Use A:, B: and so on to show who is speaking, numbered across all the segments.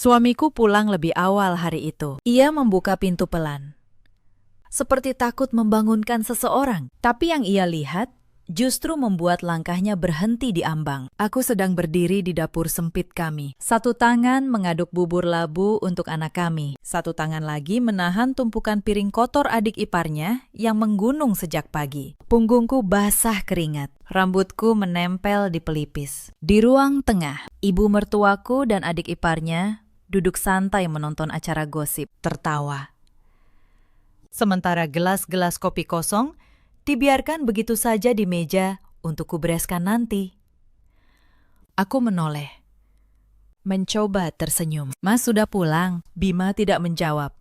A: Suamiku pulang lebih awal hari itu. Ia membuka pintu pelan, seperti takut membangunkan seseorang. Tapi yang ia lihat justru membuat langkahnya berhenti di ambang. Aku sedang berdiri di dapur sempit kami. Satu tangan mengaduk bubur labu untuk anak kami. Satu tangan lagi menahan tumpukan piring kotor adik iparnya yang menggunung sejak pagi. Punggungku basah keringat. Rambutku menempel di pelipis. Di ruang tengah, ibu mertuaku dan adik iparnya duduk santai menonton acara gosip, tertawa. Sementara gelas-gelas kopi kosong dibiarkan begitu saja di meja untuk kubereskan nanti. Aku menoleh, mencoba tersenyum. Mas sudah pulang? Bima tidak menjawab.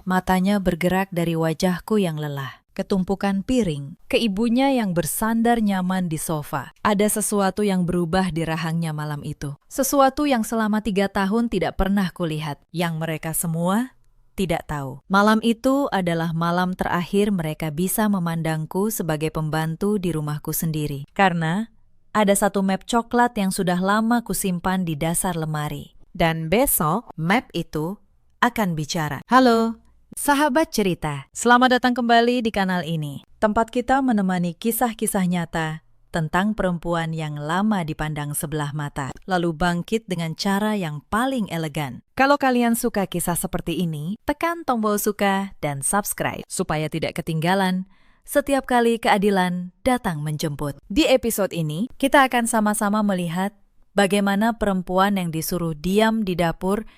A: Matanya bergerak dari wajahku yang lelah, ke tumpukan piring, ke ibunya yang bersandar nyaman di sofa. Ada sesuatu yang berubah di rahangnya malam itu. Sesuatu yang selama 3 tahun tidak pernah kulihat, yang mereka semua tidak tahu. Malam itu adalah malam terakhir mereka bisa memandangku sebagai pembantu di rumahku sendiri. Karena ada satu map coklat yang sudah lama kusimpan di dasar lemari. Dan besok, map itu akan bicara. Halo, sahabat cerita. Selamat datang kembali di kanal ini. Tempat kita menemani kisah-kisah nyata tentang perempuan yang lama dipandang sebelah mata, lalu bangkit dengan cara yang paling elegan. Kalau kalian suka kisah seperti ini, tekan tombol suka dan subscribe supaya tidak ketinggalan setiap kali keadilan datang menjemput. Di episode ini, kita akan sama-sama melihat bagaimana perempuan yang disuruh diam di dapur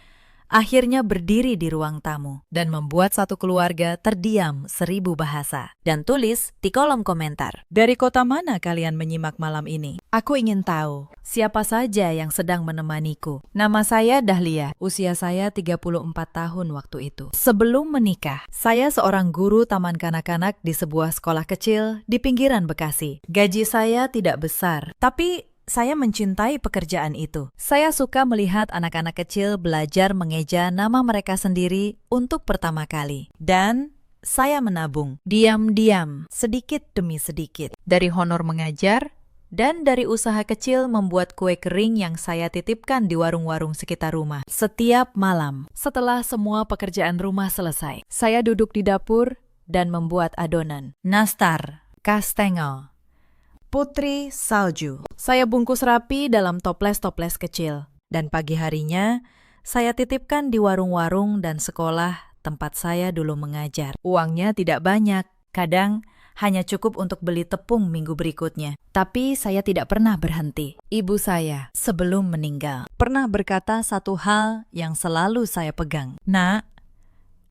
A: akhirnya berdiri di ruang tamu dan membuat satu keluarga terdiam 1000 bahasa. Dan tulis di kolom komentar, dari kota mana kalian menyimak malam ini? Aku ingin tahu siapa saja yang sedang menemaniku. Nama saya Dahlia, usia saya 34 tahun waktu itu. Sebelum menikah, saya seorang guru taman kanak-kanak di sebuah sekolah kecil di pinggiran Bekasi. Gaji saya tidak besar, tapi saya mencintai pekerjaan itu. Saya suka melihat anak-anak kecil belajar mengeja nama mereka sendiri untuk pertama kali. Dan saya menabung, diam-diam, sedikit demi sedikit. Dari honor mengajar, dan dari usaha kecil membuat kue kering yang saya titipkan di warung-warung sekitar rumah. Setiap malam, setelah semua pekerjaan rumah selesai, saya duduk di dapur dan membuat adonan. Nastar, kastengel, putri salju. Saya bungkus rapi dalam toples-toples kecil. Dan pagi harinya, saya titipkan di warung-warung dan sekolah tempat saya dulu mengajar. Uangnya tidak banyak, kadang hanya cukup untuk beli tepung minggu berikutnya. Tapi saya tidak pernah berhenti. Ibu saya, sebelum meninggal, pernah berkata satu hal yang selalu saya pegang. Nak,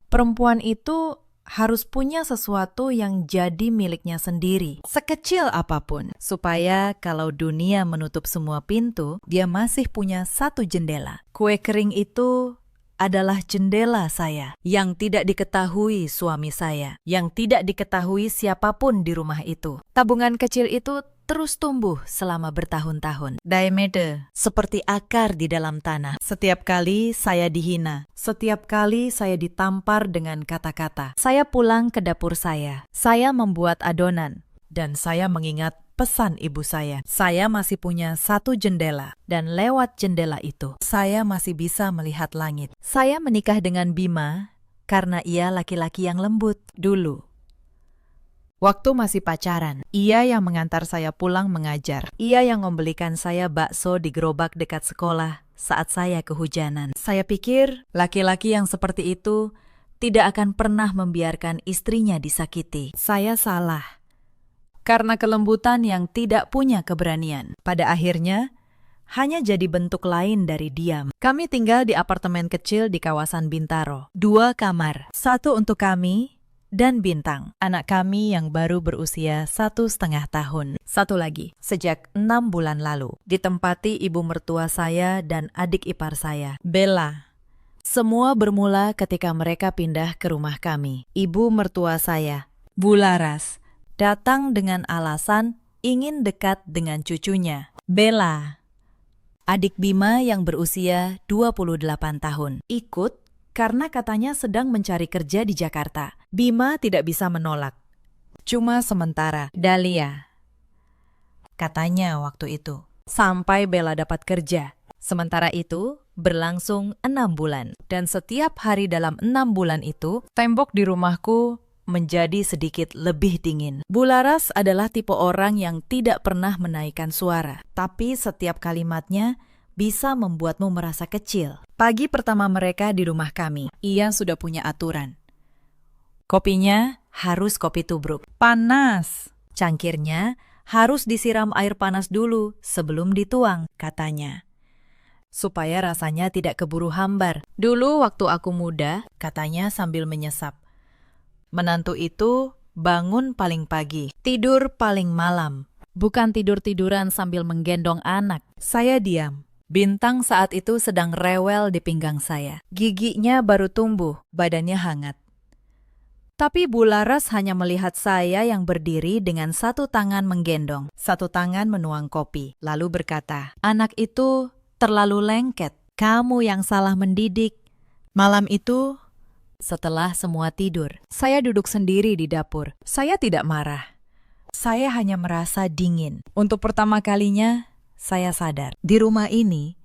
A: perempuan itu harus punya sesuatu yang jadi miliknya sendiri, sekecil apapun, supaya kalau dunia menutup semua pintu, dia masih punya satu jendela. Kue kering itu adalah jendela saya, yang tidak diketahui suami saya, yang tidak diketahui siapapun di rumah itu. Tabungan kecil itu terus tumbuh selama bertahun-tahun. Daemede, seperti akar di dalam tanah. Setiap kali saya dihina, setiap kali saya ditampar dengan kata-kata. Saya pulang ke dapur saya membuat adonan, dan saya mengingat pesan ibu saya. Saya masih punya satu jendela, dan lewat jendela itu, saya masih bisa melihat langit. Saya menikah dengan Bima karena ia laki-laki yang lembut dulu. Waktu masih pacaran, ia yang mengantar saya pulang mengajar. Ia yang membelikan saya bakso di gerobak dekat sekolah saat saya kehujanan. Saya pikir laki-laki yang seperti itu tidak akan pernah membiarkan istrinya disakiti. Saya salah, karena kelembutan yang tidak punya keberanian. Pada akhirnya, hanya jadi bentuk lain dari diam. Kami tinggal di apartemen kecil di kawasan Bintaro. 2 kamar, satu untuk kami dan Bintang, anak kami yang baru berusia 1,5 tahun. Satu lagi, sejak 6 bulan lalu, ditempati ibu mertua saya dan adik ipar saya, Bella. Semua bermula ketika mereka pindah ke rumah kami. Ibu mertua saya, Bu Laras, datang dengan alasan ingin dekat dengan cucunya, Bella. Adik Bima yang berusia 28 tahun, ikut karena katanya sedang mencari kerja di Jakarta. Bima tidak bisa menolak. Cuma sementara, Dahlia, katanya waktu itu, sampai Bella dapat kerja. Sementara itu, berlangsung 6 bulan. Dan setiap hari dalam 6 bulan itu, tembok di rumahku menjadi sedikit lebih dingin. Bularas adalah tipe orang yang tidak pernah menaikkan suara, tapi setiap kalimatnya bisa membuatmu merasa kecil. Pagi pertama mereka di rumah kami, ia sudah punya aturan. Kopinya harus kopi tubruk. Panas. Cangkirnya harus disiram air panas dulu sebelum dituang, katanya. Supaya rasanya tidak keburu hambar. Dulu waktu aku muda, katanya sambil menyesap. Menantu itu bangun paling pagi, tidur paling malam. Bukan tidur-tiduran sambil menggendong anak. Saya diam. Bintang saat itu sedang rewel di pinggang saya. Giginya baru tumbuh, badannya hangat. Tapi Bularas hanya melihat saya yang berdiri dengan satu tangan menggendong, satu tangan menuang kopi. Lalu berkata, "Anak itu terlalu lengket. Kamu yang salah mendidik." Malam itu, setelah semua tidur, saya duduk sendiri di dapur. Saya tidak marah. Saya hanya merasa dingin. Untuk pertama kalinya, saya sadar. Di rumah ini,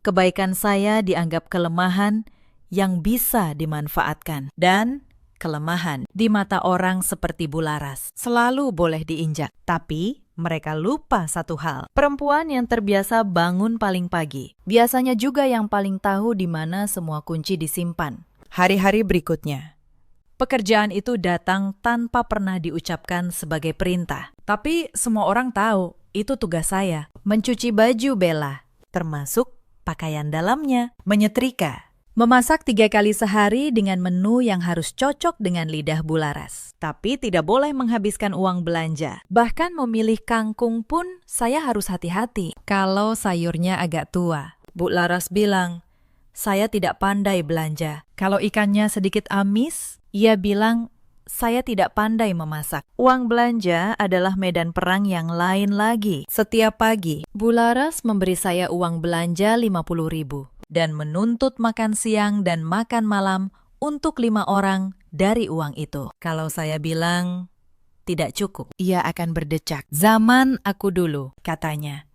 A: kebaikan saya dianggap kelemahan yang bisa dimanfaatkan. Dan kelemahan di mata orang seperti Bularas selalu boleh diinjak. Tapi mereka lupa satu hal. Perempuan yang terbiasa bangun paling pagi, biasanya juga yang paling tahu di mana semua kunci disimpan. Hari-hari berikutnya, pekerjaan itu datang tanpa pernah diucapkan sebagai perintah. Tapi semua orang tahu, itu tugas saya. Mencuci baju Bella, termasuk pakaian dalamnya, menyetrika, memasak 3 kali sehari dengan menu yang harus cocok dengan lidah Bularas. Tapi tidak boleh menghabiskan uang belanja. Bahkan memilih kangkung pun saya harus hati-hati. Kalau sayurnya agak tua, Bularas bilang, saya tidak pandai belanja. Kalau ikannya sedikit amis, ia bilang, saya tidak pandai memasak. Uang belanja adalah medan perang yang lain lagi. Setiap pagi, Bularas memberi saya uang belanja 50.000 dan menuntut makan siang dan makan malam untuk 5 orang dari uang itu. Kalau saya bilang tidak cukup, ia akan berdecak. Zaman aku dulu, katanya.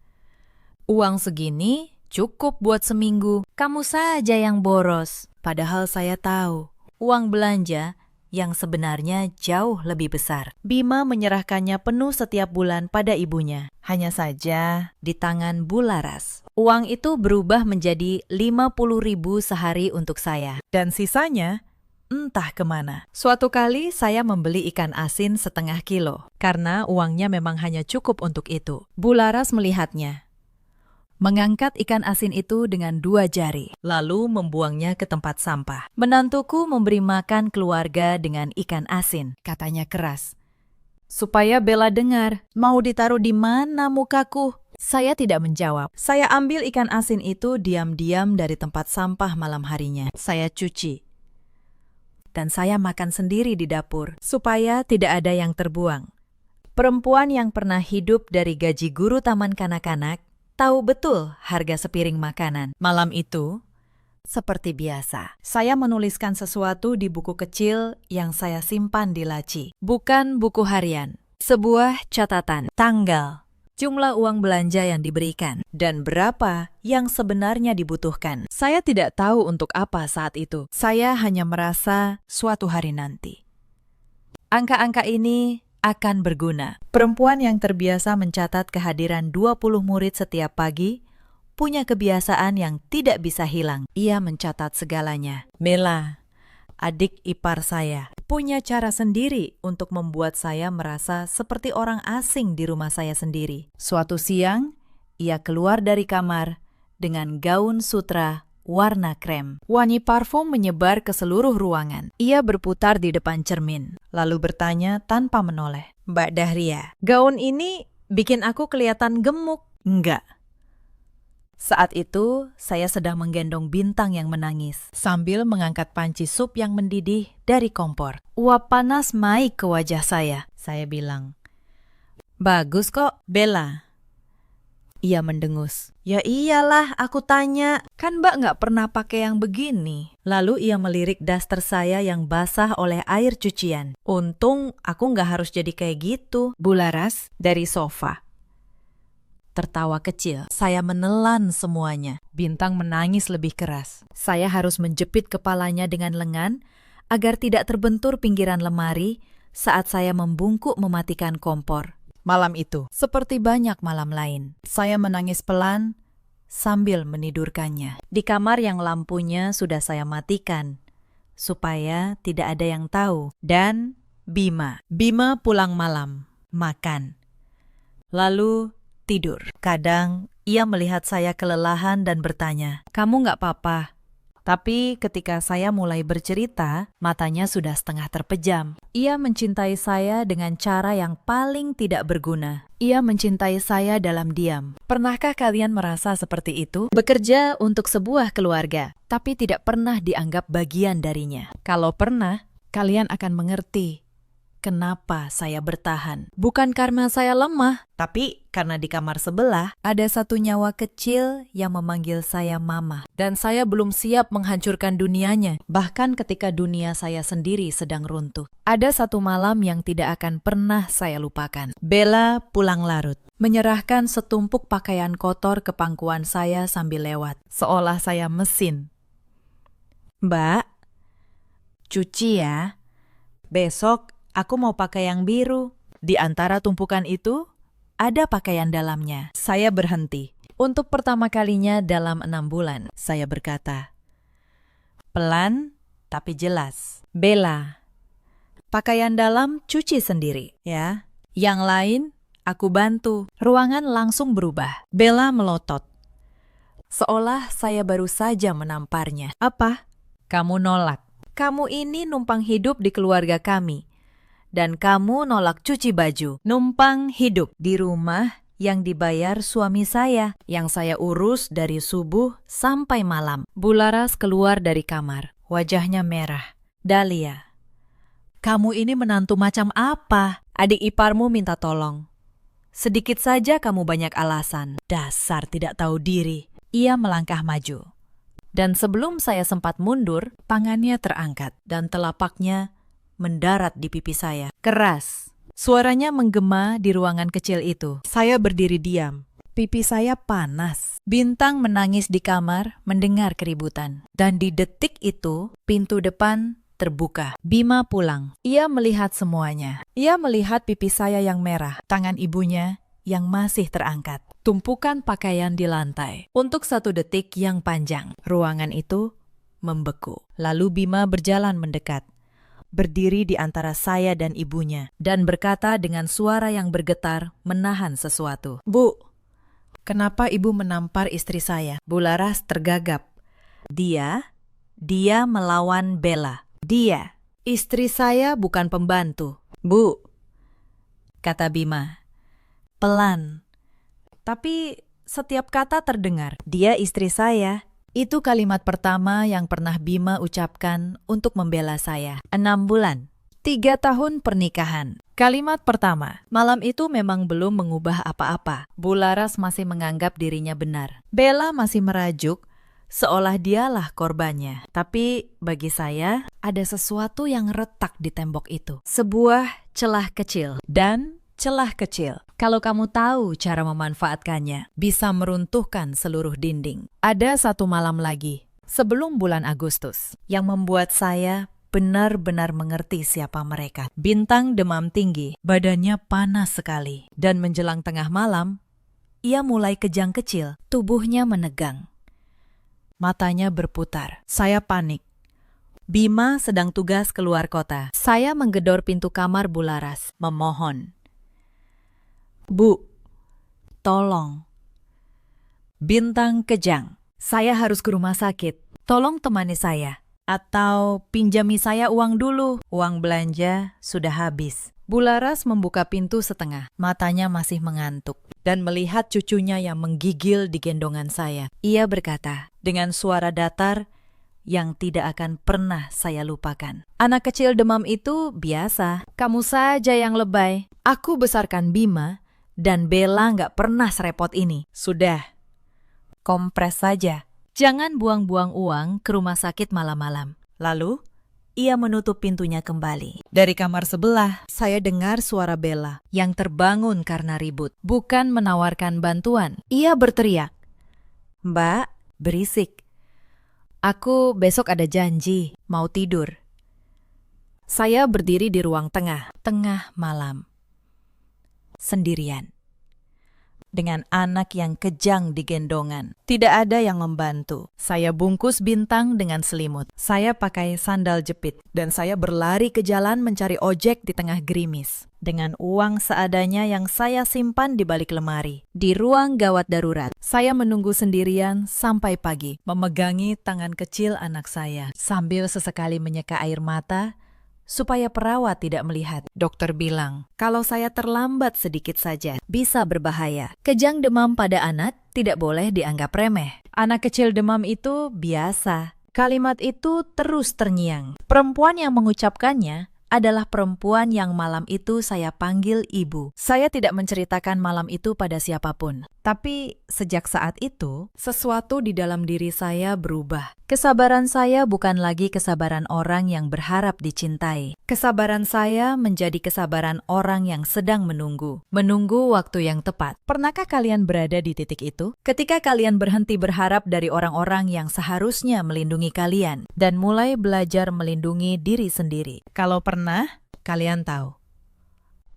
A: Uang segini cukup buat seminggu, kamu saja yang boros. Padahal saya tahu, uang belanja yang sebenarnya jauh lebih besar. Bima menyerahkannya penuh setiap bulan pada ibunya. Hanya saja di tangan Bularas. Uang itu berubah menjadi 50.000 sehari untuk saya. Dan sisanya entah kemana. Suatu kali saya membeli ikan asin 0,5 kilo. Karena uangnya memang hanya cukup untuk itu. Bularas melihatnya. Mengangkat ikan asin itu dengan 2 jari, lalu membuangnya ke tempat sampah. Menantuku memberi makan keluarga dengan ikan asin, katanya keras. Supaya Bella dengar, mau ditaruh di mana mukaku? Saya tidak menjawab. Saya ambil ikan asin itu diam-diam dari tempat sampah malam harinya. Saya cuci. Dan saya makan sendiri di dapur, supaya tidak ada yang terbuang. Perempuan yang pernah hidup dari gaji guru taman kanak-kanak, tahu betul harga sepiring makanan. Malam itu, seperti biasa, saya menuliskan sesuatu di buku kecil yang saya simpan di laci. Bukan buku harian, sebuah catatan, tanggal, jumlah uang belanja yang diberikan, dan berapa yang sebenarnya dibutuhkan. Saya tidak tahu untuk apa saat itu. Saya hanya merasa suatu hari nanti angka-angka ini akan berguna. Perempuan yang terbiasa mencatat kehadiran 20 murid setiap pagi punya kebiasaan yang tidak bisa hilang. Ia mencatat segalanya. Mela, adik ipar saya, punya cara sendiri untuk membuat saya merasa seperti orang asing di rumah saya sendiri. Suatu siang, ia keluar dari kamar dengan gaun sutra warna krem. Wangi parfum menyebar ke seluruh ruangan. Ia berputar di depan cermin, lalu bertanya tanpa menoleh, "Mbak Dahria, gaun ini bikin aku kelihatan gemuk." "Enggak." Saat itu, saya sedang menggendong Bintang yang menangis, sambil mengangkat panci sup yang mendidih dari kompor. Uap panas naik ke wajah saya bilang, "Bagus kok, Bella." Ia mendengus. "Ya iyalah, aku tanya. Kan Mbak nggak pernah pakai yang begini." Lalu ia melirik daster saya yang basah oleh air cucian. "Untung aku nggak harus jadi kayak gitu." Bularas dari sofa. tertawa kecil. Saya menelan semuanya.
B: Bintang menangis lebih keras.
A: Saya harus menjepit kepalanya dengan lengan agar tidak terbentur pinggiran lemari saat saya membungkuk mematikan kompor.
B: Malam itu,
A: Seperti banyak malam lain,
B: saya menangis pelan sambil menidurkannya.
A: di kamar yang lampunya sudah saya matikan, supaya tidak ada yang tahu. Dan Bima pulang malam, makan, lalu tidur. Kadang ia melihat saya kelelahan dan bertanya, "Kamu nggak apa-apa?" Tapi ketika saya mulai bercerita, matanya sudah setengah terpejam. Ia mencintai saya dengan cara yang paling tidak berguna. Ia mencintai saya dalam diam. Pernahkah kalian merasa seperti itu? Bekerja untuk sebuah keluarga, tapi tidak pernah dianggap bagian darinya. Kalau pernah, kalian akan mengerti kenapa saya bertahan. Bukan karena saya lemah, tapi karena di kamar sebelah ada satu nyawa kecil yang memanggil saya mama. Dan saya belum siap menghancurkan dunianya, bahkan ketika dunia saya sendiri sedang runtuh. Ada satu malam yang tidak akan pernah saya lupakan. Bella pulang larut, menyerahkan setumpuk pakaian kotor ke pangkuan saya sambil lewat, seolah saya mesin. "Mbak, cuci ya. Besok aku mau pakai yang biru." Di antara tumpukan itu, ada pakaian dalamnya. Saya berhenti. Untuk pertama kalinya dalam 6 bulan, saya berkata, pelan tapi jelas, "Bella, pakaian dalam cuci sendiri, ya. Yang lain, aku bantu." Ruangan langsung berubah. Bella melotot, seolah saya baru saja menamparnya. "Apa? Kamu nolak. Kamu ini numpang hidup di keluarga kami. Dan kamu nolak cuci baju, numpang hidup di rumah yang dibayar suami saya, yang saya urus dari subuh sampai malam." Bularas keluar dari kamar, wajahnya merah. "Dahlia, kamu ini menantu macam apa? Adik iparmu minta tolong. Sedikit saja kamu banyak alasan. Dasar tidak tahu diri." Ia melangkah maju. Dan sebelum saya sempat mundur, tangannya terangkat dan telapaknya mendarat di pipi saya. Keras. Suaranya menggema di ruangan kecil itu. Saya berdiri diam. Pipi saya panas. Bintang menangis di kamar mendengar keributan. Dan di detik itu, pintu depan terbuka. Bima pulang. Ia melihat semuanya. Ia melihat pipi saya yang merah, tangan ibunya yang masih terangkat, tumpukan pakaian di lantai. Untuk 1 detik yang panjang, ruangan itu membeku. Lalu Bima berjalan mendekat, berdiri di antara saya dan ibunya, dan berkata dengan suara yang bergetar menahan sesuatu. "Bu, kenapa ibu menampar istri saya?" Bularas tergagap. Dia melawan Bella. Dia, istri saya bukan pembantu. "Bu," kata Bima, pelan. Tapi setiap kata terdengar. "Dia istri saya." Itu kalimat pertama yang pernah Bima ucapkan untuk membela saya. 6 bulan, 3 tahun pernikahan. Kalimat pertama. Malam itu memang belum mengubah apa-apa. Bularas masih menganggap dirinya benar. Bella masih merajuk, seolah dialah korbannya. Tapi bagi saya, ada sesuatu yang retak di tembok itu. Sebuah celah kecil. Dan celah kecil, kalau kamu tahu cara memanfaatkannya, bisa meruntuhkan seluruh dinding. Ada 1 malam lagi, sebelum bulan Agustus, yang membuat saya benar-benar mengerti siapa mereka. Bintang demam tinggi, badannya panas sekali. Dan menjelang tengah malam, ia mulai kejang kecil, tubuhnya menegang. Matanya berputar. Saya panik. Bima sedang tugas keluar kota. Saya menggedor pintu kamar Bularas, memohon, "Bu, tolong." Bintang kejang. "Saya harus ke rumah sakit. Tolong temani saya. Atau pinjami saya uang dulu. Uang belanja sudah habis." Bularas membuka pintu setengah. Matanya masih mengantuk. Dan melihat cucunya yang menggigil di gendongan saya. Ia berkata dengan suara datar yang tidak akan pernah saya lupakan, "Anak kecil demam itu biasa. Kamu saja yang lebay. Aku besarkan Bima dan Bella nggak pernah serepot ini. Sudah, kompres saja. Jangan buang-buang uang ke rumah sakit malam-malam. Lalu, ia menutup pintunya kembali.
B: Dari kamar sebelah,
A: Saya dengar suara Bella yang terbangun karena ribut, bukan menawarkan bantuan. Ia berteriak, "Mbak, berisik. Aku besok ada janji, mau tidur." Saya berdiri di ruang tengah malam. Sendirian. Dengan anak yang kejang di gendongan. Tidak ada yang membantu. Saya bungkus Bintang dengan selimut. Saya pakai sandal jepit. Dan saya berlari ke jalan mencari ojek di tengah gerimis. Dengan uang seadanya yang saya simpan di balik lemari. Di ruang gawat darurat, saya menunggu sendirian sampai pagi. Memegangi tangan kecil anak saya. Sambil sesekali menyeka air mata, supaya perawat tidak melihat. Dokter bilang, kalau saya terlambat sedikit saja, bisa berbahaya. Kejang demam pada anak tidak boleh dianggap remeh. Anak kecil demam itu biasa. Kalimat itu terus terngiang. Perempuan yang mengucapkannya adalah perempuan yang malam itu saya panggil ibu. Saya tidak menceritakan malam itu pada siapapun. Tapi sejak saat itu, sesuatu di dalam diri saya berubah. Kesabaran saya bukan lagi kesabaran orang yang berharap dicintai. Kesabaran saya menjadi kesabaran orang yang sedang menunggu. Menunggu waktu yang tepat. Pernahkah kalian berada di titik itu? Ketika kalian berhenti berharap dari orang-orang yang seharusnya melindungi kalian dan mulai belajar melindungi diri sendiri. Kalau pernah, kalian tahu.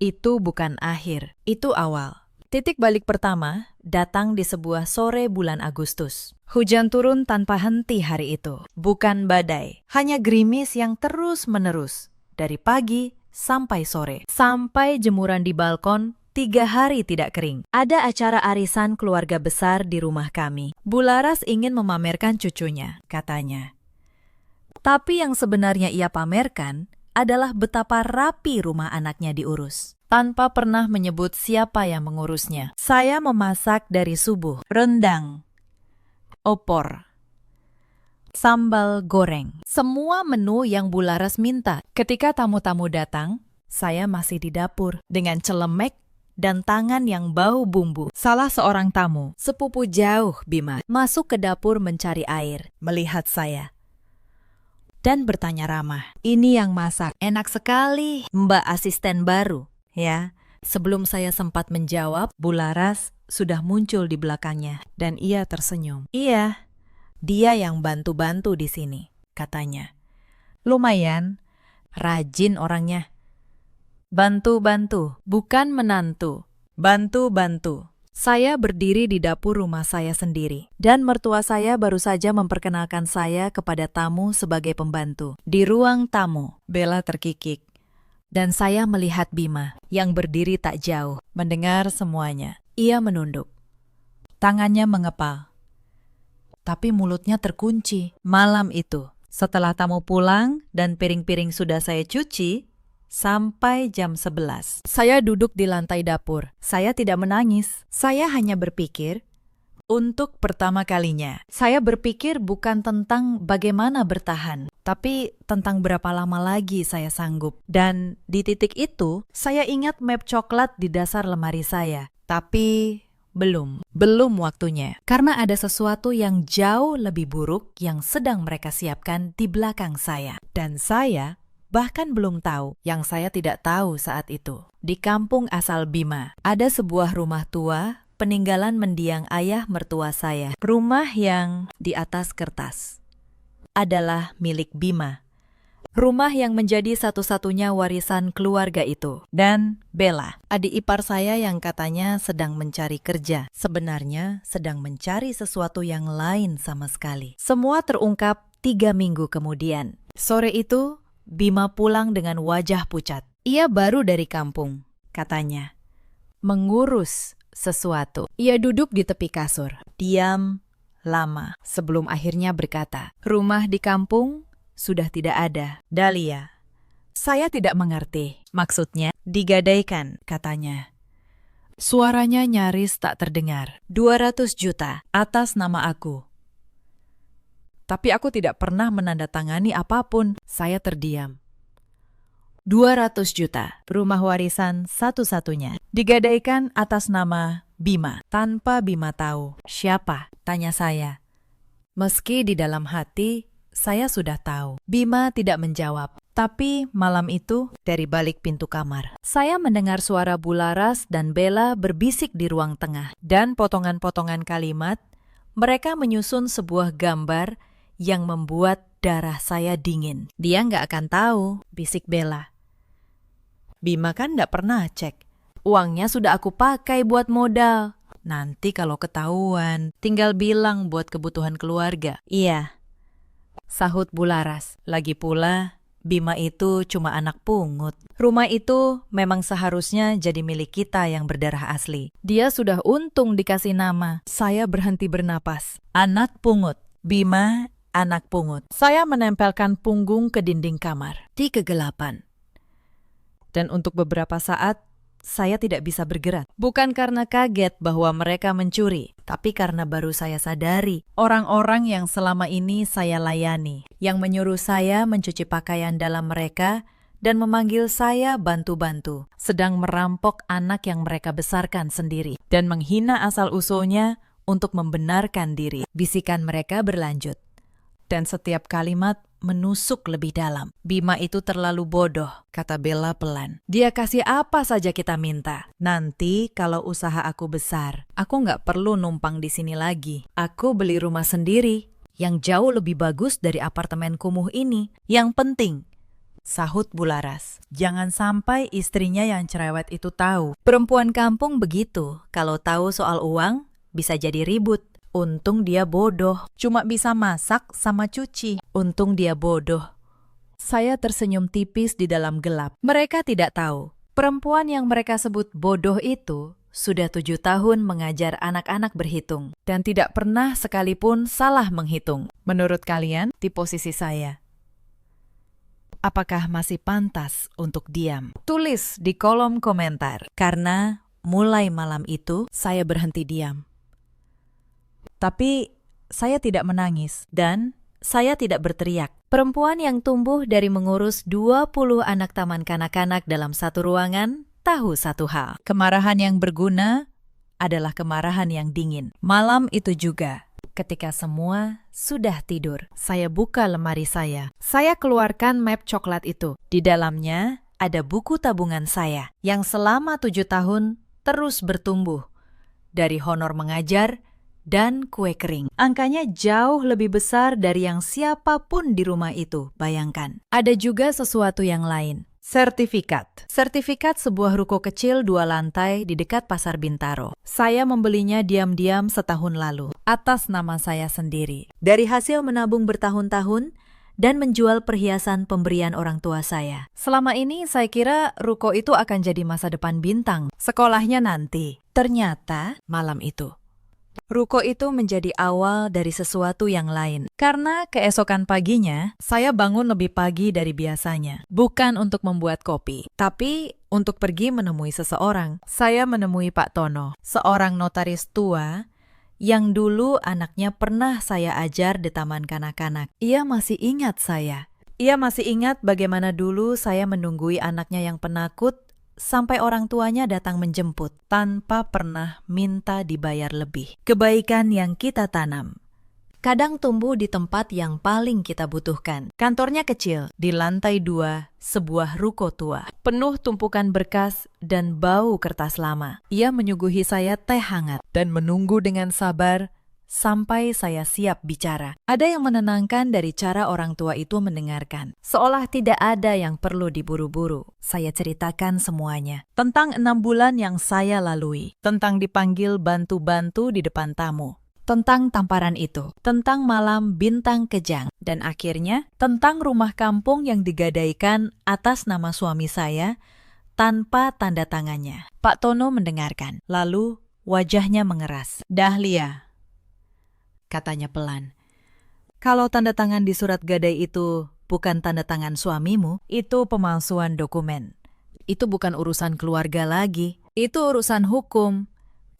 A: Itu bukan akhir, itu awal. Titik balik pertama datang di sebuah sore bulan Agustus. Hujan turun tanpa henti hari itu. Bukan badai, hanya gerimis yang terus-menerus. Dari pagi sampai sore. Sampai jemuran di balkon 3 hari tidak kering. Ada acara arisan keluarga besar di rumah kami. Bu Laras ingin memamerkan cucunya, katanya. Tapi yang sebenarnya ia pamerkan adalah betapa rapi rumah anaknya diurus. Tanpa pernah menyebut siapa yang mengurusnya. Saya memasak dari subuh. Rendang, opor, sambal goreng. Semua menu yang Bu Laras minta. Ketika tamu-tamu datang, saya masih di dapur dengan celemek dan tangan yang bau bumbu. Salah seorang tamu, sepupu jauh Bima, masuk ke dapur mencari air, melihat saya. Dan bertanya ramah, "Ini yang masak, enak sekali, Mbak asisten baru." Ya, sebelum saya sempat menjawab, Bu Laras sudah muncul di belakangnya dan ia tersenyum. "Iya, dia yang bantu-bantu di sini," katanya. "Lumayan, rajin orangnya. Bantu-bantu, bukan menantu. Bantu-bantu." Saya berdiri di dapur rumah saya sendiri, dan mertua saya baru saja memperkenalkan saya kepada tamu sebagai pembantu. Di ruang tamu, Bella terkikik, dan saya melihat Bima yang berdiri tak jauh, mendengar semuanya. Ia menunduk. Tangannya mengepal, tapi mulutnya terkunci. Malam itu, setelah tamu pulang dan piring-piring sudah saya cuci, sampai jam 11. Saya duduk di lantai dapur. Saya tidak menangis. Saya hanya berpikir, untuk pertama kalinya, saya berpikir bukan tentang bagaimana bertahan, tapi tentang berapa lama lagi saya sanggup. Dan di titik itu, saya ingat map coklat di dasar lemari saya. Tapi belum waktunya. Karena ada sesuatu yang jauh lebih buruk yang sedang mereka siapkan di belakang saya. Dan saya bahkan belum tahu yang saya tidak tahu saat itu. Di kampung asal Bima, ada sebuah rumah tua peninggalan mendiang ayah mertua saya. Rumah yang di atas kertas adalah milik Bima. Rumah yang menjadi satu-satunya warisan keluarga itu. Dan Bella, adik ipar saya yang katanya sedang mencari kerja, sebenarnya sedang mencari sesuatu yang lain sama sekali. Semua terungkap 3 minggu kemudian. Sore itu, Bima pulang dengan wajah pucat. Ia baru dari kampung, katanya, mengurus sesuatu. Ia duduk di tepi kasur, diam lama, sebelum akhirnya berkata, "Rumah di kampung sudah tidak ada, Dahlia." Saya tidak mengerti. Maksudnya, digadaikan, katanya. Suaranya nyaris tak terdengar. 200 juta atas nama aku. Tapi aku tidak pernah menandatangani apapun. Saya terdiam. 200 juta, rumah warisan satu-satunya, digadaikan atas nama Bima. Tanpa Bima tahu. Siapa? Tanya saya. Meski di dalam hati,
B: Saya sudah tahu. Bima tidak menjawab. Tapi malam itu, dari balik pintu kamar,
A: Saya mendengar suara Bularas dan Bella berbisik di ruang tengah.
B: dan potongan-potongan kalimat,
A: Mereka menyusun sebuah gambar yang membuat darah saya dingin.
B: dia nggak akan tahu, bisik Bella. Bima kan nggak pernah cek.
A: Uangnya sudah aku pakai buat modal.
B: Nanti kalau ketahuan, tinggal bilang buat kebutuhan keluarga.
A: Iya, sahut Bularas.
B: Lagi pula, Bima itu cuma anak pungut.
A: Rumah itu memang seharusnya jadi milik kita yang berdarah asli. Dia sudah untung dikasih nama.
B: Saya berhenti bernapas. Anak pungut. Bima, anak pungut. Saya menempelkan punggung ke dinding kamar.
A: Di kegelapan.
B: Dan untuk beberapa saat, saya tidak bisa bergerak.
A: Bukan karena kaget bahwa mereka mencuri, tapi karena baru saya sadari
B: Orang-orang yang selama ini saya layani,
A: yang menyuruh saya mencuci pakaian dalam mereka dan memanggil saya bantu-bantu,
B: sedang merampok anak yang mereka besarkan sendiri dan menghina asal-usulnya untuk membenarkan diri.
A: bisikan mereka berlanjut.
B: Dan setiap kalimat menusuk lebih dalam. Bima itu terlalu bodoh, kata Bella pelan.
A: Dia kasih apa saja kita minta.
B: Nanti kalau usaha aku besar,
A: Aku nggak perlu numpang di sini lagi. Aku beli rumah sendiri yang jauh lebih bagus dari apartemen kumuh ini.
B: yang penting, sahut Bularas, jangan sampai istrinya yang cerewet itu tahu.
A: Perempuan kampung begitu, kalau tahu soal uang bisa jadi ribut. Untung dia bodoh.
B: Cuma bisa masak sama cuci.
A: Untung dia bodoh.
B: Saya tersenyum tipis di dalam gelap.
A: Mereka tidak tahu. Perempuan yang mereka sebut bodoh itu sudah 7 tahun mengajar anak-anak berhitung dan tidak pernah sekalipun salah menghitung.
B: Menurut kalian, di posisi saya, apakah masih pantas untuk diam?
A: Tulis di kolom komentar. Karena mulai malam itu saya berhenti diam.
B: Tapi saya tidak menangis.
A: Dan saya tidak berteriak. Perempuan yang tumbuh dari mengurus 20 anak taman kanak-kanak dalam satu ruangan tahu satu hal.
B: Kemarahan yang berguna adalah kemarahan yang dingin.
A: Malam itu juga, ketika semua sudah tidur, saya buka lemari saya. Saya keluarkan map coklat itu. Di dalamnya ada buku tabungan saya yang selama 7 tahun terus bertumbuh. Dari honor mengajar dan kue kering. Angkanya jauh lebih besar dari yang siapapun di rumah itu, bayangkan. Ada juga sesuatu yang lain.
B: Sertifikat.
A: Sertifikat sebuah ruko kecil 2 lantai di dekat Pasar Bintaro. Saya membelinya diam-diam setahun lalu, atas nama saya sendiri. Dari hasil menabung bertahun-tahun dan menjual perhiasan pemberian orang tua saya. Selama ini saya kira ruko itu akan jadi masa depan Bintang, sekolahnya nanti. Ternyata malam itu, ruko itu menjadi awal dari sesuatu yang lain. Karena keesokan paginya, saya bangun lebih pagi dari biasanya. Bukan untuk membuat kopi, tapi untuk pergi menemui seseorang. Saya menemui Pak Tono, seorang notaris tua yang dulu anaknya pernah saya ajar di taman kanak-kanak. Ia masih ingat saya. Ia masih ingat bagaimana dulu saya menunggui anaknya yang penakut sampai orang tuanya datang menjemput tanpa pernah minta dibayar lebih. Kebaikan yang kita tanam kadang tumbuh di tempat yang paling kita butuhkan. Kantornya kecil, di lantai 2, sebuah ruko tua, penuh tumpukan berkas dan bau kertas lama. Ia menyuguhi saya teh hangat dan menunggu dengan sabar sampai saya siap bicara. Ada yang menenangkan dari cara orang tua itu mendengarkan. Seolah tidak ada yang perlu diburu-buru. Saya ceritakan semuanya. Tentang 6 bulan yang saya lalui.
B: Tentang dipanggil bantu-bantu di depan tamu.
A: Tentang tamparan itu. Tentang malam bintang kejang. Dan akhirnya, tentang rumah kampung yang digadaikan atas nama suami saya tanpa tanda tangannya. Pak Tono mendengarkan. Lalu wajahnya mengeras.
B: Dahlia,
A: Katanya pelan. Kalau tanda tangan di surat gadai itu bukan tanda tangan suamimu, itu pemalsuan dokumen. Itu bukan urusan keluarga lagi. Itu urusan hukum.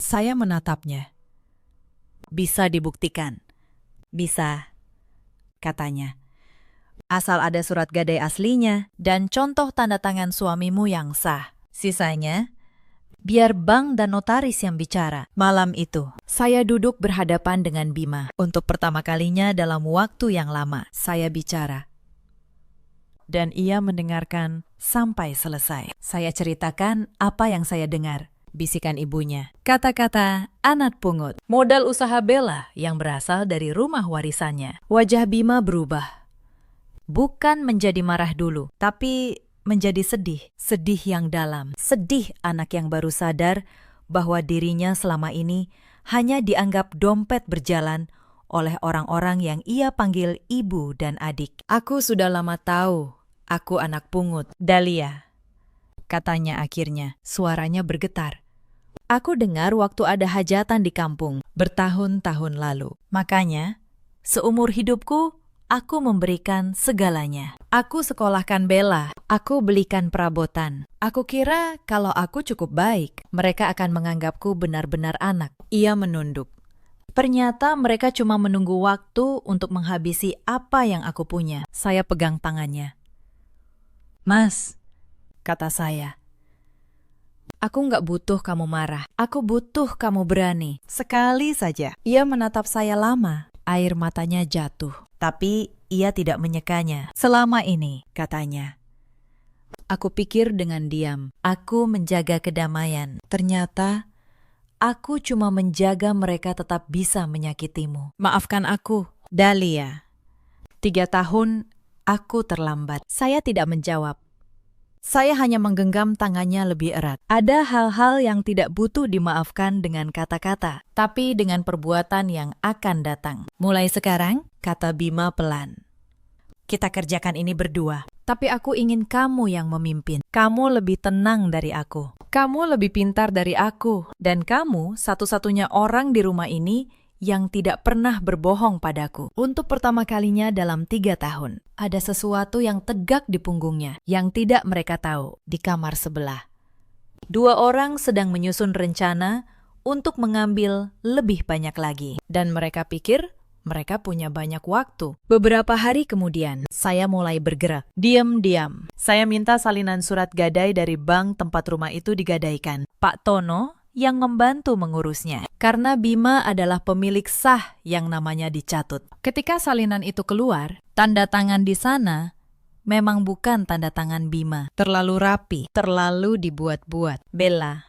A: Saya menatapnya. Bisa dibuktikan. Bisa, katanya. Asal ada surat gadai aslinya dan contoh tanda tangan suamimu yang sah. Sisanya, Biar bank dan notaris yang bicara. Malam itu, saya duduk berhadapan dengan Bima. Untuk pertama kalinya dalam waktu yang lama, saya bicara. Dan ia mendengarkan sampai selesai. Saya ceritakan apa yang saya dengar. Bisikan ibunya. Kata-kata anak pungut. Modal usaha Bella yang berasal dari rumah warisannya. Wajah Bima berubah. Bukan menjadi marah dulu, tapi menjadi sedih. Sedih yang dalam. Sedih anak yang baru sadar bahwa dirinya selama ini hanya dianggap dompet berjalan oleh orang-orang yang ia panggil ibu dan adik. Aku sudah lama tahu, aku anak pungut. Dahlia, katanya akhirnya, suaranya bergetar. Aku dengar waktu ada hajatan di kampung, bertahun-tahun lalu. Makanya, seumur hidupku, aku memberikan segalanya. Aku sekolahkan Bella, aku belikan perabotan. Aku kira kalau aku cukup baik, mereka akan menganggapku benar-benar anak. Ia menunduk. Ternyata mereka cuma menunggu waktu untuk menghabisi apa yang aku punya. Saya pegang tangannya. Mas, kata saya. Aku nggak butuh kamu marah. Aku butuh kamu berani. Sekali saja. Ia menatap saya lama. Air matanya jatuh. Tapi ia tidak menyekanya. Selama ini, katanya. Aku pikir dengan diam. Aku menjaga kedamaian. Ternyata, aku cuma menjaga mereka tetap bisa menyakitimu. Maafkan aku, Dahlia. 3 tahun, aku terlambat. Saya tidak menjawab. Saya hanya menggenggam tangannya lebih erat. Ada hal-hal yang tidak butuh dimaafkan dengan kata-kata, tapi dengan perbuatan yang akan datang. Mulai sekarang, kata Bima pelan. Kita kerjakan ini berdua. Tapi aku ingin kamu yang memimpin. Kamu lebih tenang dari aku. Kamu lebih pintar dari aku. Dan kamu satu-satunya orang di rumah ini yang tidak pernah berbohong padaku. Untuk pertama kalinya dalam 3 tahun, ada sesuatu yang tegak di punggungnya, yang tidak mereka tahu, di kamar sebelah. 2 orang sedang menyusun rencana untuk mengambil lebih banyak lagi. Dan mereka pikir mereka punya banyak waktu. Beberapa hari kemudian, saya mulai bergerak. Diam-diam. Saya minta salinan surat gadai dari bank tempat rumah itu digadaikan. Pak Tono yang membantu mengurusnya. Karena Bima adalah pemilik sah yang namanya dicatut. Ketika salinan itu keluar, tanda tangan di sana memang bukan tanda tangan Bima. Terlalu rapi, terlalu dibuat-buat. Bella,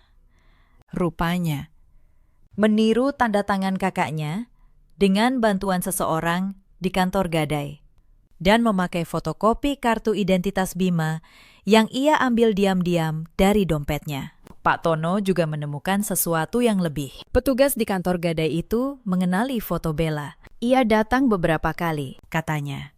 A: rupanya, meniru tanda tangan kakaknya dengan bantuan seseorang di kantor gadai. Dan memakai fotokopi kartu identitas Bima yang ia ambil diam-diam dari dompetnya. Pak Tono juga menemukan sesuatu yang lebih. Petugas di kantor gadai itu mengenali foto Bella. Ia datang beberapa kali, katanya.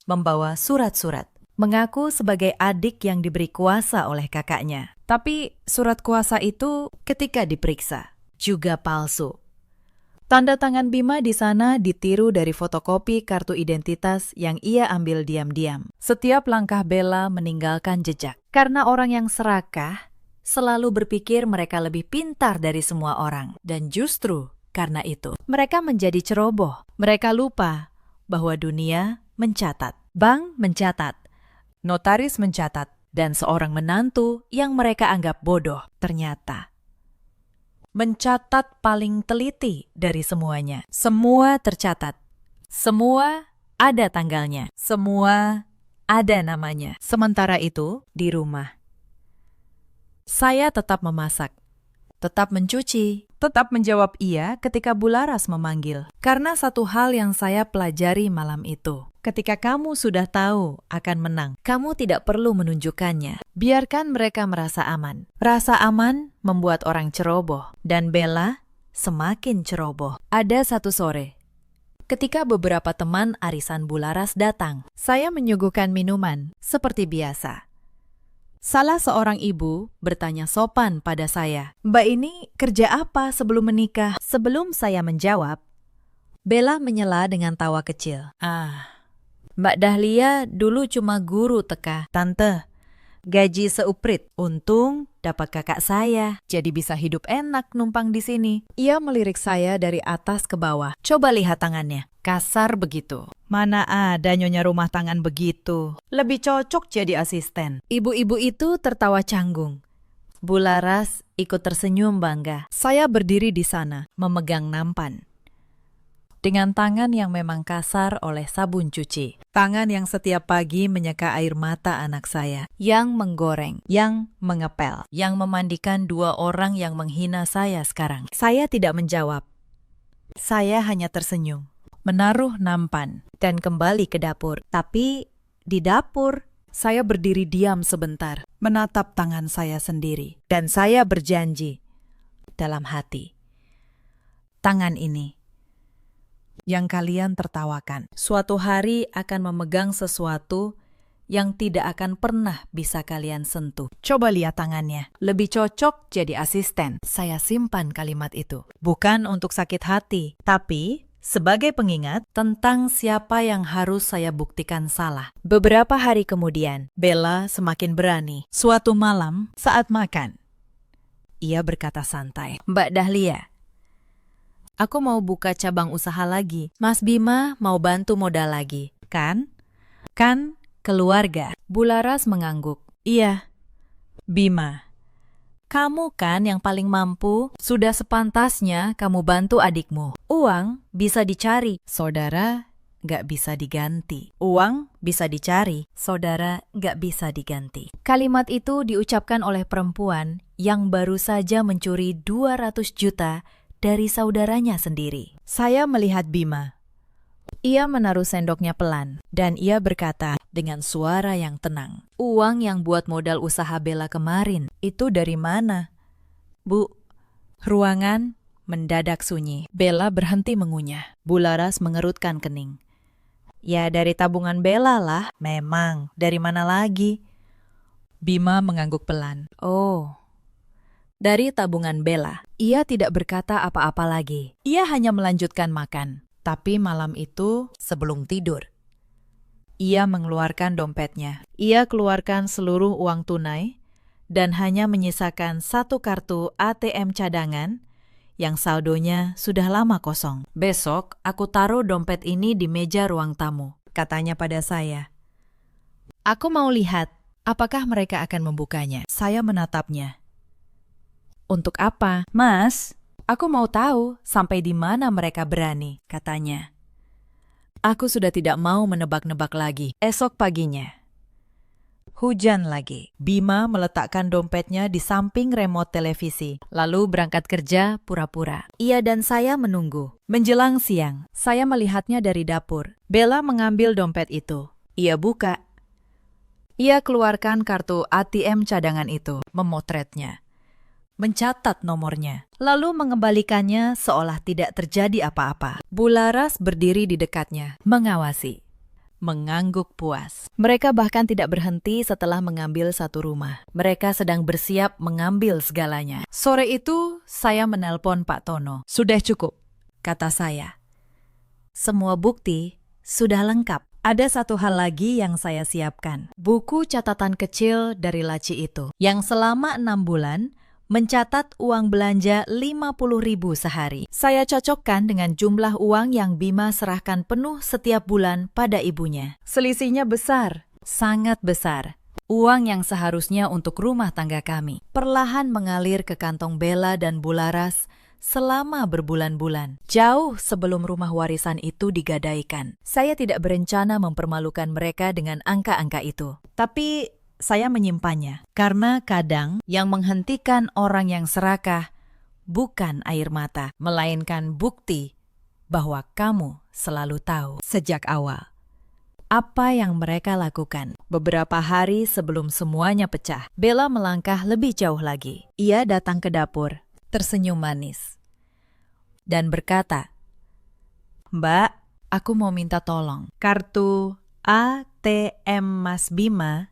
A: Membawa surat-surat. Mengaku sebagai adik yang diberi kuasa oleh kakaknya. Tapi surat kuasa itu ketika diperiksa juga palsu. Tanda tangan Bima di sana ditiru dari fotokopi kartu identitas yang ia ambil diam-diam. Setiap langkah Bella meninggalkan jejak. Karena orang yang serakah selalu berpikir mereka lebih pintar dari semua orang. Dan justru karena itu, mereka menjadi ceroboh. Mereka lupa bahwa dunia mencatat. Bank mencatat. Notaris mencatat. Dan seorang menantu yang mereka anggap bodoh ternyata mencatat paling teliti dari semuanya. Semua tercatat. Semua ada tanggalnya. Semua ada namanya. Sementara itu, di rumah, saya tetap memasak, tetap mencuci, tetap menjawab iya ketika Bu Laras memanggil. Karena satu hal yang saya pelajari malam itu. Ketika kamu sudah tahu akan menang, kamu tidak perlu menunjukkannya. Biarkan mereka merasa aman. Rasa aman membuat orang ceroboh. Dan Bella semakin ceroboh. Ada satu sore, ketika beberapa teman arisan Bu Laras datang, saya menyuguhkan minuman seperti biasa. Salah seorang ibu bertanya sopan pada saya, "Mbak ini kerja apa sebelum menikah?" Sebelum saya menjawab, Bella menyela dengan tawa kecil. Mbak Dahlia dulu cuma guru TK. Tante, gaji seuprit. Untung dapat kakak saya, jadi bisa hidup enak numpang di sini. Ia melirik saya dari atas ke bawah. Coba lihat tangannya. Kasar begitu. Mana ada nyonya rumah tangan begitu. Lebih cocok jadi asisten. Ibu-ibu itu tertawa canggung. Bularas ikut tersenyum bangga.
B: Saya berdiri di sana, memegang nampan. Dengan tangan yang memang kasar oleh sabun cuci. Tangan yang setiap pagi menyeka air mata anak saya.
A: Yang menggoreng,
B: Yang mengepel.
A: yang memandikan 2 orang yang menghina saya sekarang.
B: Saya tidak menjawab. Saya hanya tersenyum. Menaruh nampan.
A: Dan kembali ke dapur.
B: Tapi di dapur, saya berdiri diam sebentar, menatap tangan saya sendiri. Dan saya berjanji dalam hati. Tangan ini yang kalian tertawakan,
A: Suatu hari akan memegang sesuatu yang tidak akan pernah bisa kalian sentuh.
B: coba lihat tangannya.
A: Lebih cocok jadi asisten.
B: Saya simpan kalimat itu. Bukan untuk sakit hati, tapi sebagai pengingat.
A: Tentang siapa yang harus saya buktikan salah. Beberapa hari kemudian,
B: Bella semakin berani. Suatu malam saat makan, ia berkata santai.
A: Mbak Dahlia, aku mau buka cabang usaha lagi. Mas Bima mau bantu modal lagi.
B: Kan? Kan keluarga.
A: Bularas mengangguk.
B: Iya, Bima.
A: Kamu kan yang paling mampu. Sudah sepantasnya kamu bantu adikmu. Uang bisa dicari. Saudara nggak bisa diganti.
B: Uang
A: Bisa dicari. Saudara nggak bisa diganti. Kalimat itu diucapkan oleh perempuan yang baru saja mencuri 200 juta dari saudaranya sendiri.
B: Saya melihat Bima.
A: Ia menaruh sendoknya pelan.
B: Dan ia berkata dengan suara yang tenang.
A: Uang yang buat modal usaha Bella kemarin.
B: Itu dari mana?
A: Bu,
B: Ruangan mendadak sunyi. Bella berhenti mengunyah. Bularas mengerutkan kening.
A: ya dari tabungan Bella lah.
B: Memang, dari mana lagi? Bima mengangguk pelan.
A: Oh, dari tabungan Bella. Ia tidak berkata apa-apa lagi.
B: Ia hanya melanjutkan makan. Tapi malam itu, sebelum tidur, ia mengeluarkan dompetnya. Ia keluarkan seluruh uang tunai dan hanya menyisakan 1 kartu ATM cadangan yang saldonya sudah lama kosong.
A: Besok aku taruh dompet ini di meja ruang tamu.
B: Katanya pada saya. Aku mau lihat apakah mereka akan membukanya. Saya menatapnya.
A: Untuk apa? Mas, aku mau tahu sampai di mana mereka berani, katanya.
B: Aku sudah tidak mau menebak-nebak lagi. Esok paginya. Hujan lagi. Bima meletakkan dompetnya di samping remote televisi, lalu berangkat kerja pura-pura.
A: Ia dan saya menunggu.
B: Menjelang siang, saya melihatnya dari dapur. Bella mengambil dompet itu. Ia buka. Ia keluarkan kartu ATM cadangan itu, memotretnya, mencatat nomornya, lalu mengembalikannya seolah tidak terjadi apa-apa.
A: Bularas berdiri di dekatnya, mengawasi.
B: Mengangguk puas.
A: Mereka bahkan tidak berhenti setelah mengambil satu rumah. Mereka sedang bersiap mengambil segalanya.
B: Sore itu, saya menelpon Pak Tono. Sudah cukup, kata saya.
A: Semua bukti sudah lengkap.
B: Ada satu hal lagi yang saya siapkan.
A: Buku catatan kecil dari laci itu.
B: Yang selama 6 bulan, mencatat uang belanja 50.000 sehari. Saya cocokkan dengan jumlah uang yang Bima serahkan penuh setiap bulan pada ibunya. Selisihnya besar, sangat besar.
A: Uang yang seharusnya untuk rumah tangga kami perlahan mengalir ke kantong Bella dan Bularas selama berbulan-bulan, jauh sebelum rumah warisan itu digadaikan. Saya tidak berencana mempermalukan mereka dengan angka-angka itu.
B: Tapi saya menyimpannya, karena kadang yang menghentikan orang yang serakah bukan air mata, melainkan bukti bahwa kamu selalu tahu sejak awal apa yang mereka lakukan. Beberapa hari sebelum semuanya pecah, Bella melangkah lebih jauh lagi. Ia datang ke dapur, tersenyum manis, dan berkata, "Mbak, aku mau minta tolong. Kartu ATM Mas Bima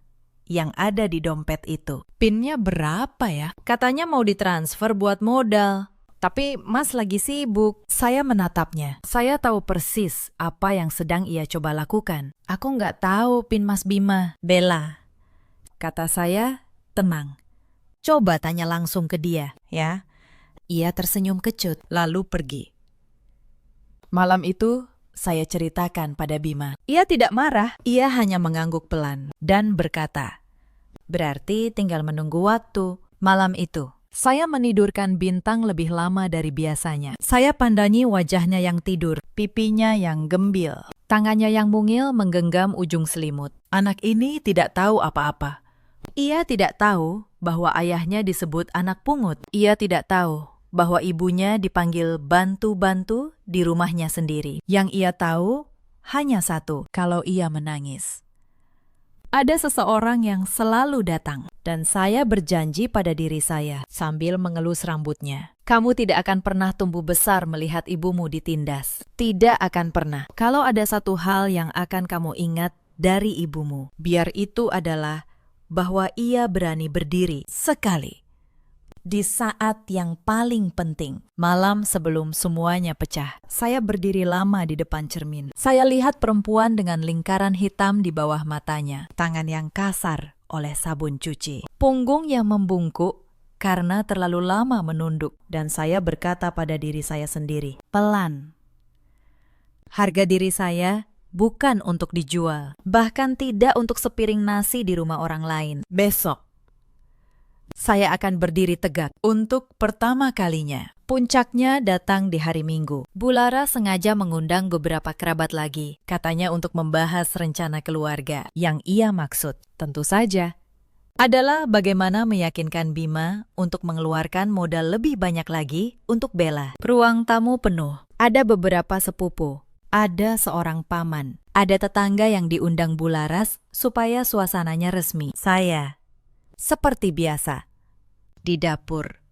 B: yang ada di dompet itu. PIN-nya berapa ya? Katanya mau ditransfer buat modal. Tapi Mas lagi sibuk." Saya menatapnya. Saya tahu persis apa yang sedang ia coba lakukan. "Aku nggak tahu PIN Mas Bima." "Bella," kata saya, "tenang. Coba tanya langsung ke dia, ya." Ia tersenyum kecut, lalu pergi. Malam itu, saya ceritakan pada Bima. Ia tidak marah, ia hanya mengangguk pelan dan berkata, "Berarti tinggal menunggu waktu. Malam itu, saya menidurkan bintang lebih lama dari biasanya. Saya pandangi wajahnya yang tidur, pipinya yang gembil, tangannya yang mungil menggenggam ujung selimut. Anak ini tidak tahu apa-apa. Ia tidak tahu bahwa ayahnya disebut anak pungut. Ia tidak tahu bahwa ibunya dipanggil bantu-bantu di rumahnya sendiri. Yang ia tahu hanya satu, kalau ia menangis. Ada seseorang yang selalu datang, dan saya berjanji pada diri saya sambil mengelus rambutnya. Kamu tidak akan pernah tumbuh besar melihat ibumu ditindas. Tidak akan pernah. Kalau ada satu hal yang akan kamu ingat dari ibumu, biar itu adalah bahwa ia berani berdiri sekali di saat yang paling penting, malam sebelum semuanya pecah. Saya berdiri lama di depan cermin. Saya lihat perempuan dengan lingkaran hitam di bawah matanya, tangan yang kasar oleh sabun cuci, punggung yang membungkuk karena terlalu lama menunduk, dan saya berkata pada diri saya sendiri, pelan. Harga diri saya bukan untuk dijual, bahkan tidak untuk sepiring nasi di rumah orang lain. Besok, saya akan berdiri tegak untuk pertama kalinya. Puncaknya datang di hari Minggu. Bulara sengaja mengundang beberapa kerabat lagi, katanya untuk membahas rencana keluarga. Yang ia maksud, tentu saja, adalah bagaimana meyakinkan Bima untuk mengeluarkan modal lebih banyak lagi untuk Bella. Ruang tamu penuh. Ada beberapa sepupu, ada seorang paman, ada tetangga yang diundang Bularas supaya suasananya resmi. Saya, seperti biasa, di dapur,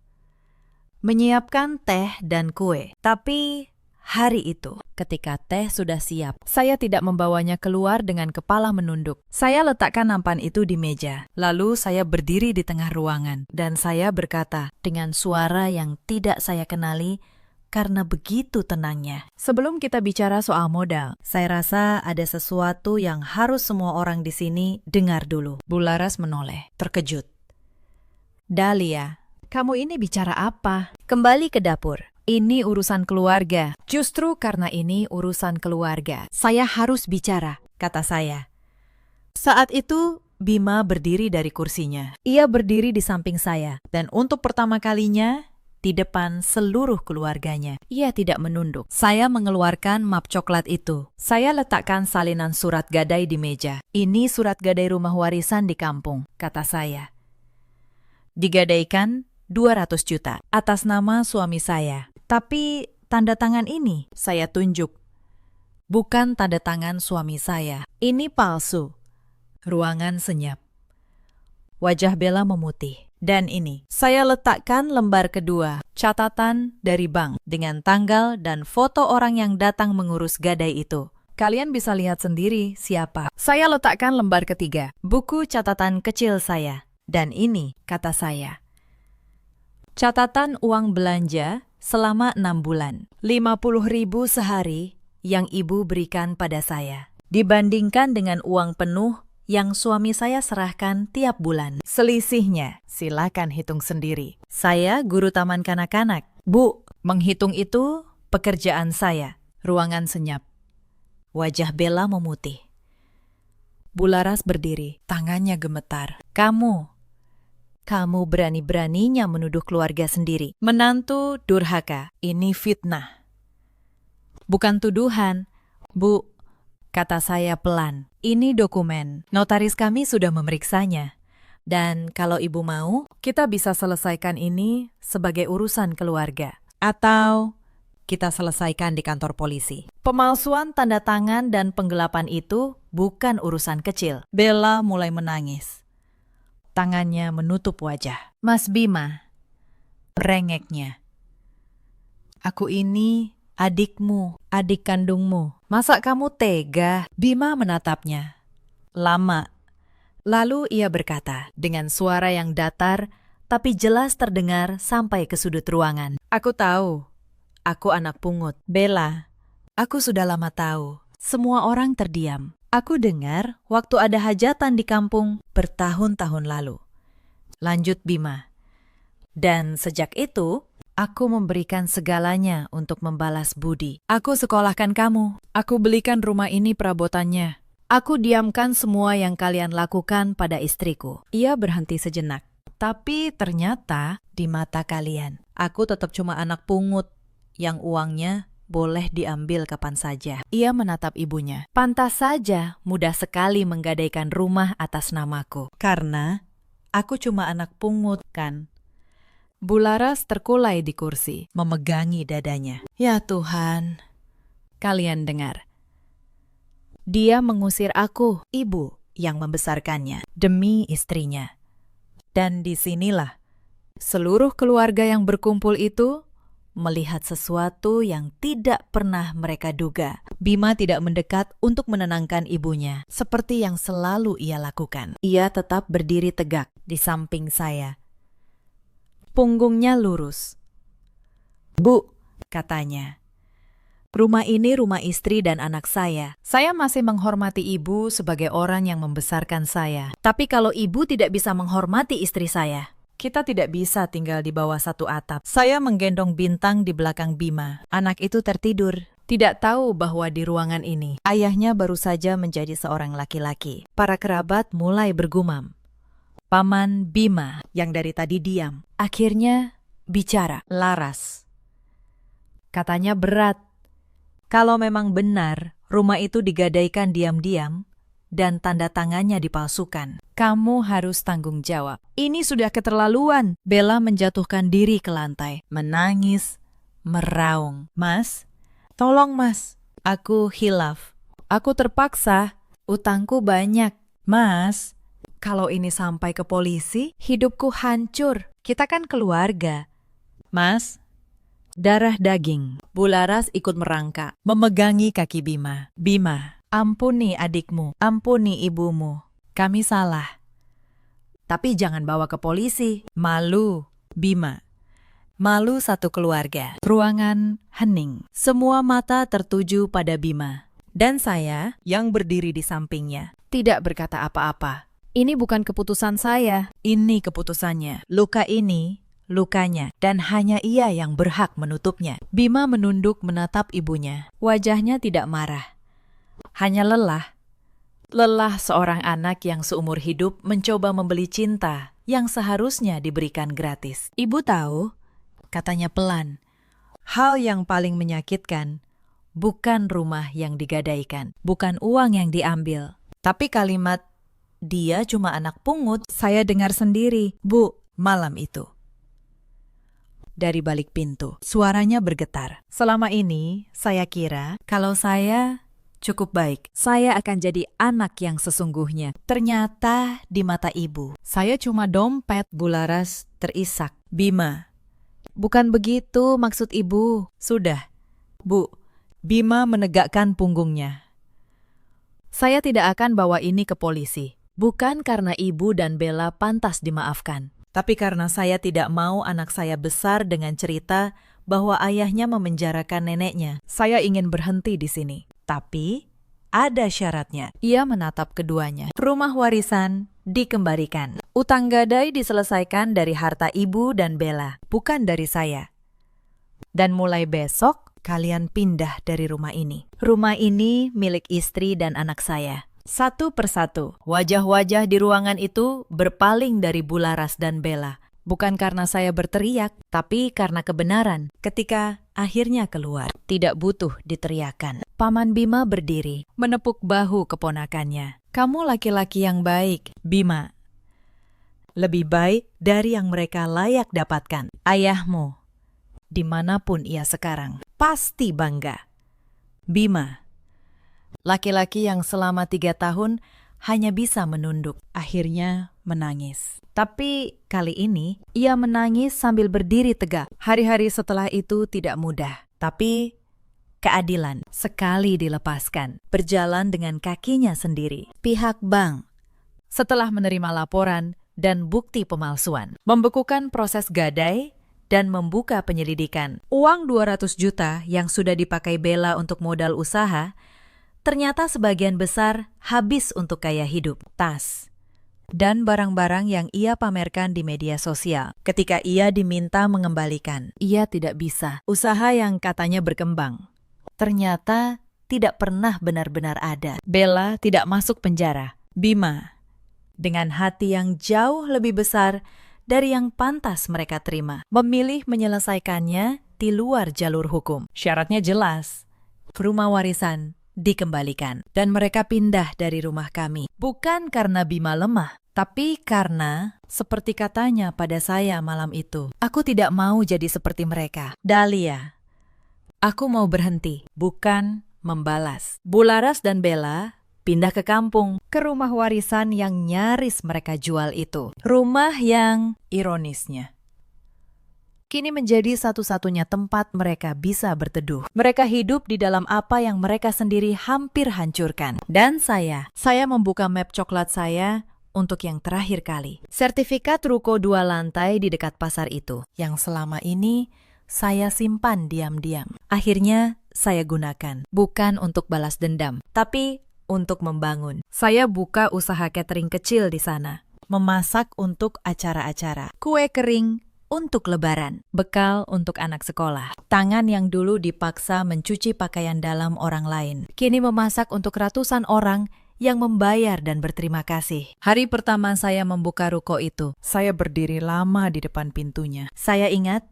B: menyiapkan teh dan kue. Tapi hari itu, ketika teh sudah siap, saya tidak membawanya keluar dengan kepala menunduk. Saya letakkan nampan itu di meja. Lalu saya berdiri di tengah ruangan, dan saya berkata dengan suara yang tidak saya kenali karena begitu tenangnya. Sebelum kita bicara soal modal, saya rasa ada sesuatu yang harus semua orang di sini dengar dulu. Bularas menoleh, terkejut. Dahlia, kamu ini bicara apa? Kembali ke dapur. Ini urusan keluarga. Justru karena ini urusan keluarga, saya harus bicara, kata saya. Saat itu, Bima berdiri dari kursinya. Ia berdiri di samping saya, dan untuk pertama kalinya, di depan seluruh keluarganya. Ia tidak menunduk. Saya mengeluarkan map coklat itu. Saya letakkan salinan surat gadai di meja. Ini surat gadai rumah warisan di kampung, kata saya. Digadaikan 200 juta atas nama suami saya. Tapi tanda tangan ini saya tunjuk. Bukan tanda tangan suami saya. Ini palsu. Ruangan senyap. Wajah Bella memutih. Dan ini, saya letakkan lembar kedua, catatan dari bank dengan tanggal dan foto orang yang datang mengurus gadai itu. Kalian bisa lihat sendiri siapa. Saya letakkan lembar ketiga, buku catatan kecil saya. Dan ini, kata saya, catatan uang belanja selama 6 bulan. 50.000 sehari yang ibu berikan pada saya. Dibandingkan dengan uang penuh yang suami saya serahkan tiap bulan. Selisihnya, silakan hitung sendiri. Saya guru taman kanak-kanak. Bu, menghitung itu pekerjaan saya. Ruangan senyap. Wajah Bella memutih. Bularas berdiri, tangannya gemetar. Kamu berani-beraninya menuduh keluarga sendiri. Menantu durhaka, ini fitnah. Bukan tuduhan, Bu, kata saya pelan. Ini dokumen. Notaris kami sudah memeriksanya. Dan kalau ibu mau, kita bisa selesaikan ini sebagai urusan keluarga. Atau kita selesaikan di kantor polisi. Pemalsuan tanda tangan dan penggelapan itu bukan urusan kecil. Bella mulai menangis. Tangannya menutup wajah. Mas Bima, rengeknya. Aku ini adikmu, adik kandungmu. Masa kamu tega? Bima menatapnya. Lama. Lalu ia berkata dengan suara yang datar tapi jelas terdengar sampai ke sudut ruangan. Aku tahu. Aku anak pungut. Bella, aku sudah lama tahu. Semua orang terdiam. Aku dengar waktu ada hajatan di kampung bertahun-tahun lalu. Lanjut Bima. Dan sejak itu, aku memberikan segalanya untuk membalas budi. Aku sekolahkan kamu. Aku belikan rumah ini perabotannya. Aku diamkan semua yang kalian lakukan pada istriku. Ia berhenti sejenak. Tapi ternyata di mata kalian, aku tetap cuma anak pungut yang uangnya boleh diambil kapan saja. Ia menatap ibunya.
A: Pantas saja mudah sekali menggadaikan rumah atas namaku.
B: Karena aku cuma anak pungut, kan? Bularas terkulai di kursi, memegangi dadanya. Ya Tuhan, kalian dengar. Dia mengusir aku, ibu yang membesarkannya, demi istrinya. Dan disinilah seluruh keluarga yang berkumpul itu melihat sesuatu yang tidak pernah mereka duga. Bima tidak mendekat untuk menenangkan ibunya, seperti yang selalu ia lakukan. Ia tetap berdiri tegak di samping saya. Punggungnya lurus. "Bu," katanya, "rumah ini rumah istri dan anak saya. Saya masih menghormati ibu sebagai orang yang membesarkan saya.
A: Tapi kalau ibu tidak bisa menghormati istri saya,
B: Kita tidak bisa tinggal di bawah satu atap." Saya menggendong Bintang di belakang Bima. Anak itu tertidur, tidak tahu bahwa di ruangan ini ayahnya baru saja menjadi seorang laki-laki. Para kerabat mulai bergumam. Paman Bima yang dari tadi diam, akhirnya bicara. Laras. Katanya berat. Kalau memang benar rumah itu digadaikan diam-diam dan tanda tangannya dipalsukan, kamu harus tanggung jawab. Ini sudah keterlaluan. Bella menjatuhkan diri ke lantai, menangis, meraung. "Mas, tolong mas, aku hilaf. Aku terpaksa, utangku banyak. Mas, kalau ini sampai ke polisi, hidupku hancur. Kita kan keluarga. Mas." Darah daging. Bularas ikut merangkak, memegangi kaki Bima. "Bima, ampuni adikmu, ampuni ibumu. Kami salah. Tapi jangan bawa ke polisi. Malu, Bima. Malu satu keluarga." Ruangan hening. Semua mata tertuju pada Bima. Dan saya, yang berdiri di sampingnya, tidak berkata apa-apa.
A: ini bukan keputusan saya.
B: Ini keputusannya. Luka ini, lukanya. Dan hanya ia yang berhak menutupnya. Bima menunduk menatap ibunya. Wajahnya tidak marah. Hanya lelah. Lelah seorang anak yang seumur hidup mencoba membeli cinta yang seharusnya diberikan gratis. "Ibu tahu," katanya pelan, "hal yang paling menyakitkan bukan rumah yang digadaikan, bukan uang yang diambil, tapi kalimat, 'Dia cuma anak pungut.' Saya dengar sendiri, Bu, malam itu." Dari balik pintu, suaranya bergetar. Selama ini, saya kira kalau saya cukup baik, saya akan jadi anak yang sesungguhnya. Ternyata di mata ibu, saya cuma dompet. Bularas terisak. "Bima, bukan begitu maksud ibu." "Sudah, Bu." Bima menegakkan punggungnya. "Saya tidak akan bawa ini ke polisi. Bukan karena ibu dan Bella pantas dimaafkan, tapi karena saya tidak mau anak saya besar dengan cerita bahwa ayahnya memenjarakan neneknya. Saya ingin berhenti di sini. Tapi ada syaratnya." Ia menatap keduanya. "Rumah warisan dikembalikan. Utang gadai diselesaikan dari harta ibu dan Bella, bukan dari saya. Dan mulai besok, kalian pindah dari rumah ini. Rumah ini milik istri dan anak saya." Satu persatu, wajah-wajah di ruangan itu berpaling dari Bularas dan Bella. Bukan karena saya berteriak, tapi karena kebenaran. Ketika akhirnya keluar, tidak butuh diteriakan. Paman Bima berdiri, menepuk bahu keponakannya. "Kamu laki-laki yang baik, Bima. Lebih baik dari yang mereka layak dapatkan. Ayahmu, dimanapun ia sekarang, pasti bangga. Bima, laki-laki yang selama 3 tahun hanya bisa menunduk, akhirnya menangis. Tapi kali ini ia menangis sambil berdiri tegak. Hari-hari setelah itu tidak mudah, tapi keadilan sekali dilepaskan, berjalan dengan kakinya sendiri. Pihak bank, setelah menerima laporan dan bukti pemalsuan, membekukan proses gadai dan membuka penyelidikan. Uang 200 juta yang sudah dipakai Bella untuk modal usaha ternyata sebagian besar habis untuk gaya hidup, tas, dan barang-barang yang ia pamerkan di media sosial. Ketika ia diminta mengembalikan, ia tidak bisa. Usaha yang katanya berkembang, ternyata tidak pernah benar-benar ada. Bella tidak masuk penjara. Bima, dengan hati yang jauh lebih besar
A: dari yang pantas mereka terima. Memilih menyelesaikannya di luar jalur hukum. Syaratnya jelas. Rumah warisan dikembalikan. Dan mereka pindah dari rumah kami. Bukan karena Bima lemah, tapi karena, seperti katanya pada saya malam itu, aku tidak mau jadi seperti mereka. Dahlia, aku mau berhenti, bukan membalas. Bularas dan Bella pindah ke kampung, ke rumah warisan yang nyaris mereka jual itu. Rumah yang, ironisnya, kini menjadi satu-satunya tempat mereka bisa berteduh. Mereka hidup di dalam apa yang mereka sendiri hampir hancurkan. Dan saya membuka map coklat saya untuk yang terakhir kali. Sertifikat ruko 2 lantai di dekat pasar itu, yang selama ini saya simpan diam-diam. Akhirnya saya gunakan, bukan untuk balas dendam, tapi untuk membangun. Saya buka usaha catering kecil di sana. Memasak untuk acara-acara. Kue kering untuk lebaran. Bekal untuk anak sekolah. Tangan yang dulu dipaksa mencuci pakaian dalam orang lain, kini memasak untuk ratusan orang yang membayar dan berterima kasih. Hari pertama saya membuka ruko itu, saya berdiri lama di depan pintunya. Saya ingat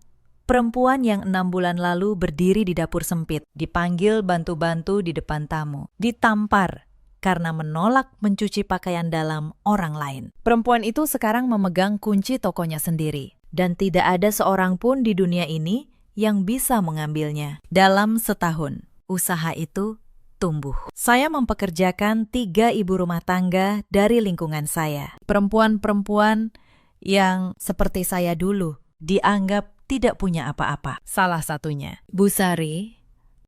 A: perempuan yang 6 bulan lalu berdiri di dapur sempit, dipanggil bantu-bantu di depan tamu, ditampar karena menolak mencuci pakaian dalam orang lain. Perempuan itu sekarang memegang kunci tokonya sendiri, dan tidak ada seorang pun di dunia ini yang bisa mengambilnya. Dalam setahun, usaha itu tumbuh. Saya mempekerjakan 3 ibu rumah tangga dari lingkungan saya. Perempuan-perempuan yang seperti saya dulu dianggap tidak punya apa-apa. Salah satunya, Bu Sari,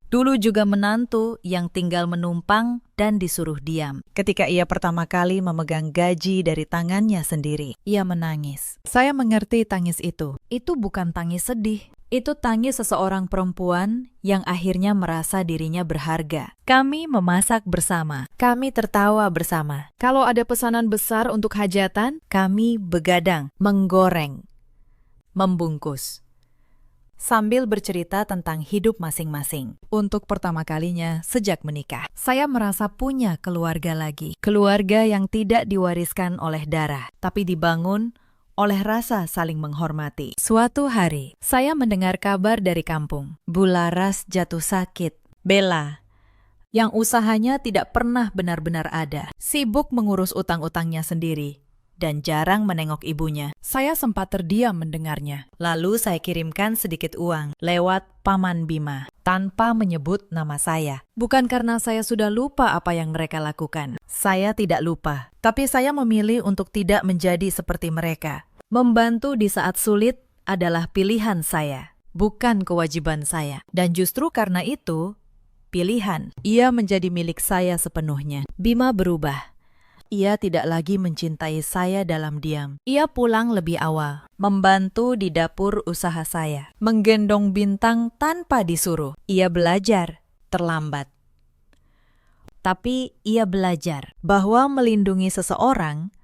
A: dulu juga menantu yang tinggal menumpang dan disuruh diam. Ketika ia pertama kali memegang gaji dari tangannya sendiri, ia menangis. Saya mengerti tangis itu. Itu bukan tangis sedih. Itu tangis seseorang perempuan yang akhirnya merasa dirinya berharga. Kami memasak bersama. Kami tertawa bersama. Kalau ada pesanan besar untuk hajatan, kami begadang, menggoreng, membungkus, sambil bercerita tentang hidup masing-masing. Untuk pertama kalinya sejak menikah, saya merasa punya keluarga lagi. Keluarga yang tidak diwariskan oleh darah, tapi dibangun oleh rasa saling menghormati. Suatu hari, saya mendengar kabar dari kampung. Bularas jatuh sakit. Bella, yang usahanya tidak pernah benar-benar ada, sibuk mengurus utang-utangnya sendiri dan jarang menengok ibunya. Saya sempat terdiam mendengarnya. Lalu saya kirimkan sedikit uang lewat Paman Bima tanpa menyebut nama saya. Bukan karena saya sudah lupa apa yang mereka lakukan. Saya tidak lupa, tapi saya memilih untuk tidak menjadi seperti mereka. Membantu di saat sulit adalah pilihan saya, bukan kewajiban saya. Dan justru karena itu, pilihan, ia menjadi milik saya sepenuhnya. Bima berubah. Ia tidak lagi mencintai saya dalam diam. Ia pulang lebih awal, membantu di dapur usaha saya, menggendong Bintang tanpa disuruh. Ia belajar terlambat. Tapi ia belajar bahwa melindungi seseorang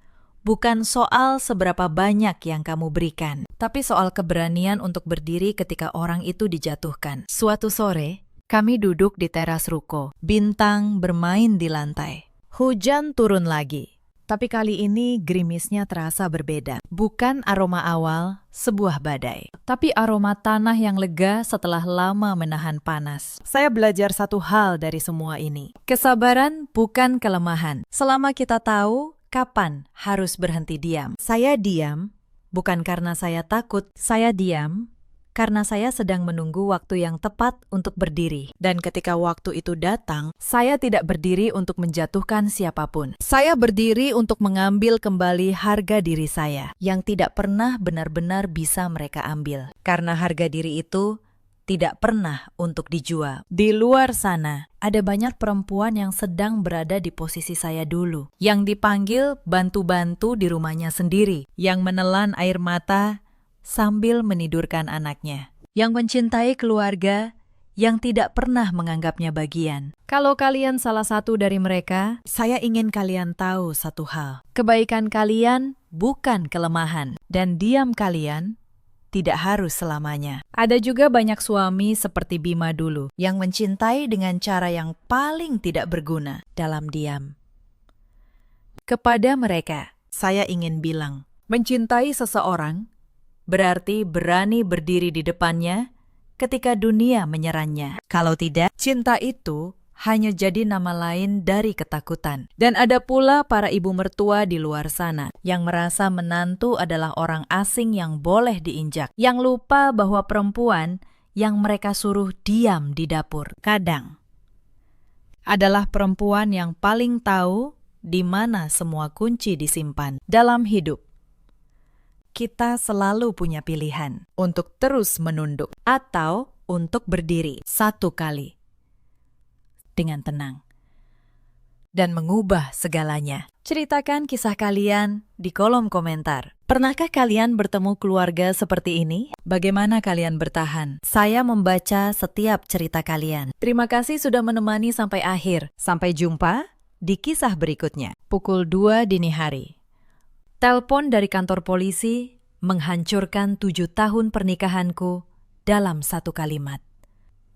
A: bukan soal seberapa banyak yang kamu berikan, tapi soal keberanian untuk berdiri ketika orang itu dijatuhkan. Suatu sore, kami duduk di teras ruko. Bintang bermain di lantai. Hujan turun lagi, tapi kali ini gerimisnya terasa berbeda. Bukan aroma awal sebuah badai, tapi aroma tanah yang lega setelah lama menahan panas. Saya belajar satu hal dari semua ini. Kesabaran bukan kelemahan. Selama kita tahu kapan harus berhenti diam. Saya diam bukan karena saya takut. Saya diam karena saya sedang menunggu waktu yang tepat untuk berdiri. Dan ketika waktu itu datang, saya tidak berdiri untuk menjatuhkan siapapun. Saya berdiri untuk mengambil kembali harga diri saya, yang tidak pernah benar-benar bisa mereka ambil. Karena harga diri itu tidak pernah untuk dijual. Di luar sana, ada banyak perempuan yang sedang berada di posisi saya dulu, yang dipanggil bantu-bantu di rumahnya sendiri, yang menelan air mata sambil menidurkan anaknya, yang mencintai keluarga yang tidak pernah menganggapnya bagian. Kalau kalian salah satu dari mereka, saya ingin kalian tahu satu hal. Kebaikan kalian bukan kelemahan, dan diam kalian tidak harus selamanya. Ada juga banyak suami seperti Bima dulu, yang mencintai dengan cara yang paling tidak berguna, dalam diam. Kepada mereka, saya ingin bilang, mencintai seseorang berarti berani berdiri di depannya ketika dunia menyerangnya. Kalau tidak, cinta itu hanya jadi nama lain dari ketakutan. Dan ada pula para ibu mertua di luar sana yang merasa menantu adalah orang asing yang boleh diinjak, yang lupa bahwa perempuan yang mereka suruh diam di dapur kadang adalah perempuan yang paling tahu di mana semua kunci disimpan dalam hidup. Kita selalu punya pilihan untuk terus menunduk atau untuk berdiri satu kali dengan tenang dan mengubah segalanya. Ceritakan kisah kalian di kolom komentar. Pernahkah kalian bertemu keluarga seperti ini? Bagaimana kalian bertahan? Saya membaca setiap cerita kalian. Terima kasih sudah menemani sampai akhir. Sampai jumpa di kisah berikutnya. Pukul 2 dini hari. Telepon dari kantor polisi menghancurkan 7 tahun pernikahanku dalam satu kalimat.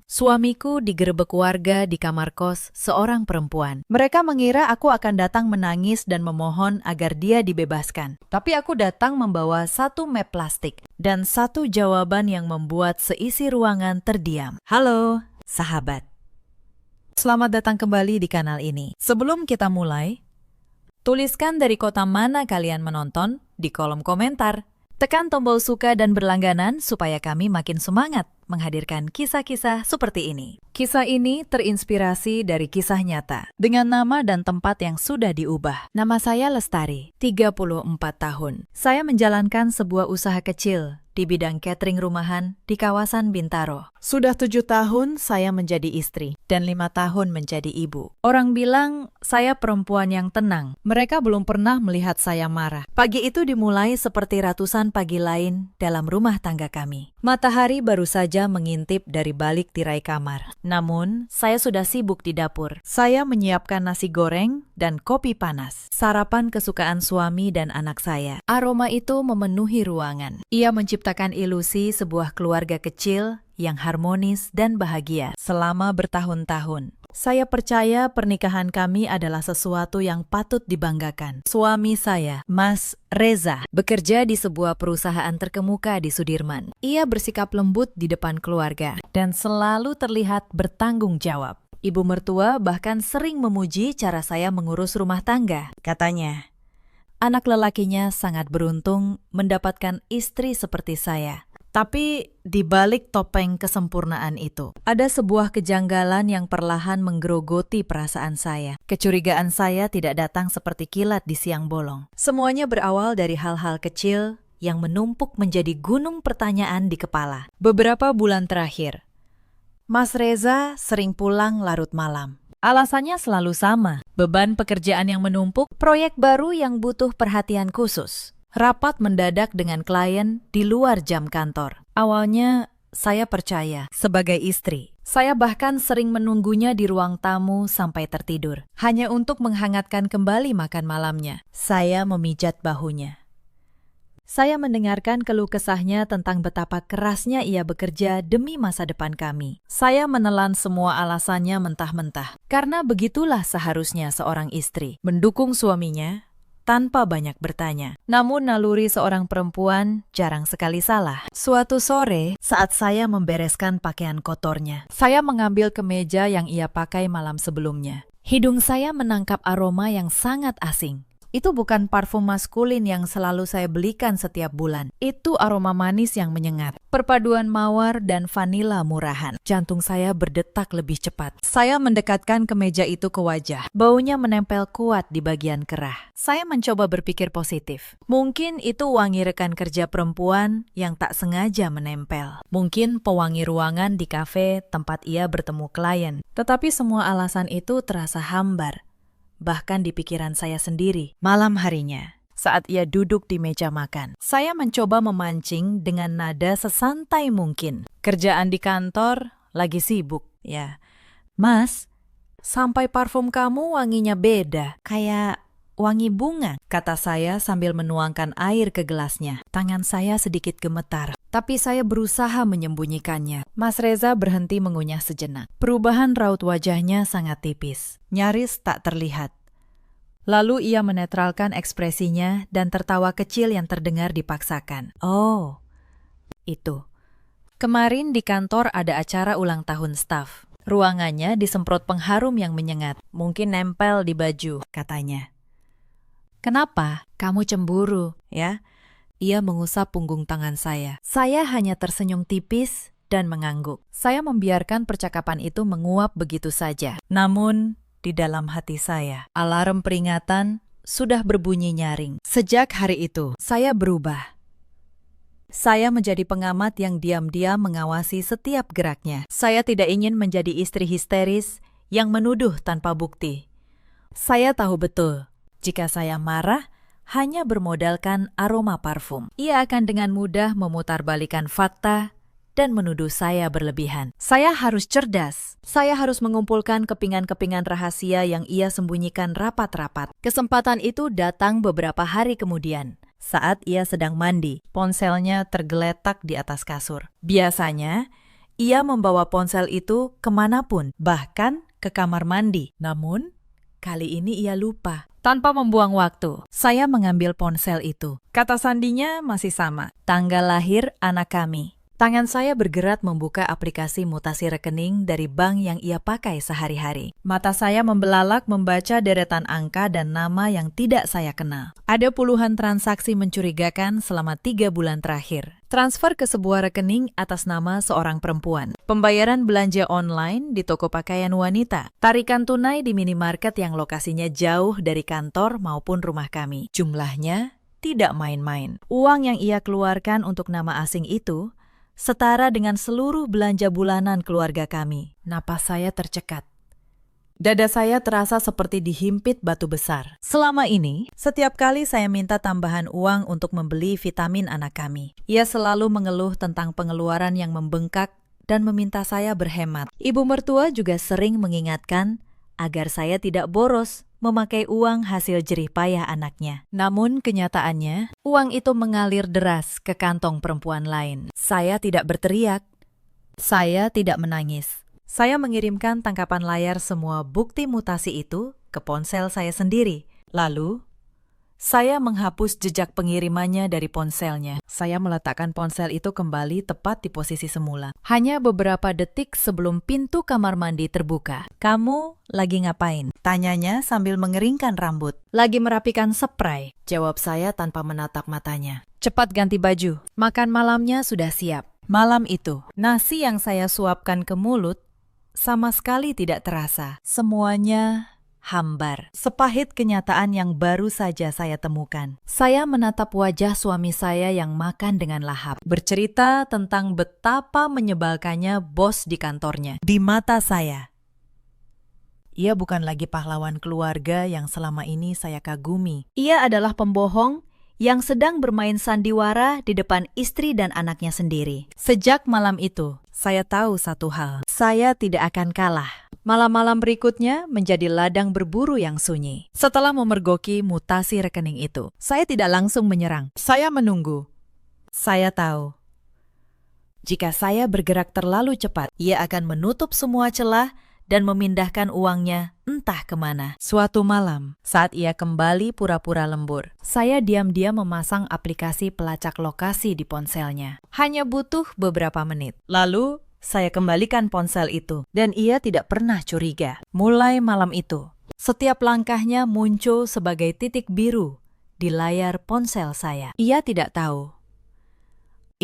A: Suamiku digerebek warga di kamar kos seorang perempuan. Mereka mengira aku akan datang menangis dan memohon agar dia dibebaskan. Tapi aku datang membawa satu map plastik dan satu jawaban yang membuat seisi ruangan terdiam. Halo, sahabat. Selamat datang kembali di kanal ini. Sebelum kita mulai, tuliskan dari kota mana kalian menonton di kolom komentar. Tekan tombol suka dan berlangganan supaya kami makin semangat menghadirkan kisah-kisah seperti ini. Kisah ini terinspirasi dari kisah nyata dengan nama dan tempat yang sudah diubah. Nama saya Lestari, 34 tahun. Saya menjalankan sebuah usaha kecil di bidang catering rumahan di kawasan Bintaro. Sudah 7 tahun saya menjadi istri dan 5 tahun menjadi ibu. Orang bilang saya perempuan yang tenang. Mereka belum pernah melihat saya marah. Pagi itu dimulai seperti ratusan pagi lain dalam rumah tangga kami. Matahari baru saja mengintip dari balik tirai kamar. Namun, saya sudah sibuk di dapur. Saya menyiapkan nasi goreng dan kopi panas. Sarapan kesukaan suami dan anak saya. Aroma itu memenuhi ruangan. Ia menciptakan ilusi sebuah keluarga kecil yang harmonis dan bahagia selama bertahun-tahun. Saya percaya pernikahan kami adalah sesuatu yang patut dibanggakan. Suami saya, Mas Reza, bekerja di sebuah perusahaan terkemuka di Sudirman. Ia bersikap lembut di depan keluarga dan selalu terlihat bertanggung jawab. Ibu mertua bahkan sering memuji cara saya mengurus rumah tangga. Katanya, anak lelakinya sangat beruntung mendapatkan istri seperti saya. Tapi di balik topeng kesempurnaan itu, ada sebuah kejanggalan yang perlahan menggerogoti perasaan saya. Kecurigaan saya tidak datang seperti kilat di siang bolong. Semuanya berawal dari hal-hal kecil yang menumpuk menjadi gunung pertanyaan di kepala. Beberapa bulan terakhir, Mas Reza sering pulang larut malam. Alasannya selalu sama, beban pekerjaan yang menumpuk, proyek baru yang butuh perhatian khusus. Rapat mendadak dengan klien di luar jam kantor. Awalnya, saya percaya sebagai istri. Saya bahkan sering menunggunya di ruang tamu sampai tertidur, hanya untuk menghangatkan kembali makan malamnya. Saya memijat bahunya. Saya mendengarkan keluh kesahnya tentang betapa kerasnya ia bekerja demi masa depan kami. Saya menelan semua alasannya mentah-mentah, karena begitulah seharusnya seorang istri, mendukung suaminya tanpa banyak bertanya. Namun naluri seorang perempuan jarang sekali salah. Suatu sore, saat saya membereskan pakaian kotornya, saya mengambil kemeja yang ia pakai malam sebelumnya. Hidung saya menangkap aroma yang sangat asing. Itu bukan parfum maskulin yang selalu saya belikan setiap bulan. Itu aroma manis yang menyengat. Perpaduan mawar dan vanila murahan. Jantung saya berdetak lebih cepat. Saya mendekatkan kemeja itu ke wajah. Baunya menempel kuat di bagian kerah. Saya mencoba berpikir positif. Mungkin itu wangi rekan kerja perempuan yang tak sengaja menempel. Mungkin pewangi ruangan di kafe tempat ia bertemu klien. Tetapi semua alasan itu terasa hambar. Bahkan di pikiran saya sendiri. Malam harinya, saat ia duduk di meja makan, saya mencoba memancing dengan nada sesantai mungkin. Kerjaan di kantor lagi sibuk, ya. Mas, sampai parfum kamu wanginya beda, kayak wangi bunga, kata saya sambil menuangkan air ke gelasnya. Tangan saya sedikit gemetar, tapi saya berusaha menyembunyikannya. Mas Reza berhenti mengunyah sejenak. Perubahan raut wajahnya sangat tipis, nyaris tak terlihat. Lalu ia menetralkan ekspresinya dan tertawa kecil yang terdengar dipaksakan. Oh, itu.
B: Kemarin di kantor ada acara ulang tahun staf. Ruangannya disemprot pengharum yang menyengat. Mungkin nempel di baju, katanya. Kenapa?
A: Kamu cemburu, ya? Ia mengusap punggung tangan saya. Saya hanya tersenyum tipis dan mengangguk. Saya membiarkan percakapan itu menguap begitu saja.
B: Namun, di dalam hati saya, alarm peringatan sudah berbunyi nyaring. Sejak hari itu,
A: Saya berubah. Saya menjadi pengamat yang diam-diam mengawasi setiap geraknya. Saya tidak ingin menjadi istri histeris yang menuduh tanpa bukti. Saya tahu betul, jika saya marah, hanya bermodalkan aroma parfum. Ia akan dengan mudah memutarbalikkan fakta dan menuduh saya berlebihan. Saya harus cerdas. Saya harus mengumpulkan kepingan-kepingan rahasia yang ia sembunyikan rapat-rapat. Kesempatan itu datang beberapa hari kemudian. Saat ia sedang mandi,
B: ponselnya tergeletak di atas kasur.
A: biasanya ia membawa ponsel itu kemanapun, bahkan ke kamar mandi.
B: Namun,
A: Kali ini ia lupa. Tanpa membuang waktu, saya mengambil ponsel itu. Kata sandinya masih sama, tanggal lahir anak kami. Tangan saya bergerak membuka aplikasi mutasi rekening dari bank yang ia pakai sehari-hari. Mata saya membelalak membaca deretan angka dan nama yang tidak saya kenal. Ada puluhan transaksi mencurigakan selama 3 bulan terakhir. Transfer ke sebuah rekening atas nama seorang perempuan. Pembayaran belanja online di toko pakaian wanita. Tarikan tunai di minimarket yang lokasinya jauh dari kantor maupun rumah kami. Jumlahnya tidak main-main. Uang yang ia keluarkan untuk nama asing itu setara dengan seluruh belanja bulanan keluarga kami. Napas saya tercekat. Dada saya terasa seperti dihimpit batu besar. Selama ini, setiap kali saya minta tambahan uang untuk membeli vitamin anak kami, ia selalu mengeluh tentang pengeluaran yang membengkak dan meminta saya berhemat. Ibu mertua juga sering mengingatkan agar saya tidak boros memakai uang hasil jerih payah anaknya. Namun kenyataannya, uang itu mengalir deras ke kantong perempuan lain. Saya tidak berteriak. Saya tidak menangis. Saya mengirimkan tangkapan layar semua bukti mutasi itu ke ponsel saya sendiri. Lalu, saya menghapus jejak pengirimannya dari ponselnya. Saya meletakkan ponsel itu kembali tepat di posisi semula. Hanya beberapa detik sebelum pintu kamar mandi terbuka. "Kamu lagi ngapain?" tanyanya sambil mengeringkan rambut. "Lagi merapikan spray," jawab saya tanpa menatap matanya. "Cepat ganti baju. Makan malamnya sudah siap." Malam itu, nasi yang saya suapkan ke mulut sama sekali tidak terasa. Semuanya hambar. Sepahit kenyataan yang baru saja saya temukan. Saya menatap wajah suami saya yang makan dengan lahap, bercerita tentang betapa menyebalkannya bos di kantornya. Di mata saya, ia bukan lagi pahlawan keluarga yang selama ini saya kagumi. Ia adalah pembohong yang sedang bermain sandiwara di depan istri dan anaknya sendiri. Sejak malam itu, saya tahu satu hal. Saya tidak akan kalah. Malam-malam berikutnya menjadi ladang berburu yang sunyi. Setelah memergoki mutasi rekening itu, saya tidak langsung menyerang. Saya menunggu. Saya tahu, jika saya bergerak terlalu cepat, ia akan menutup semua celah dan memindahkan uangnya entah kemana. Suatu malam, saat ia kembali pura-pura lembur, saya diam-diam memasang aplikasi pelacak lokasi di ponselnya. Hanya butuh beberapa menit. Lalu, saya kembalikan ponsel itu, dan ia tidak pernah curiga. Mulai malam itu, setiap langkahnya muncul sebagai titik biru di layar ponsel saya. Ia tidak tahu.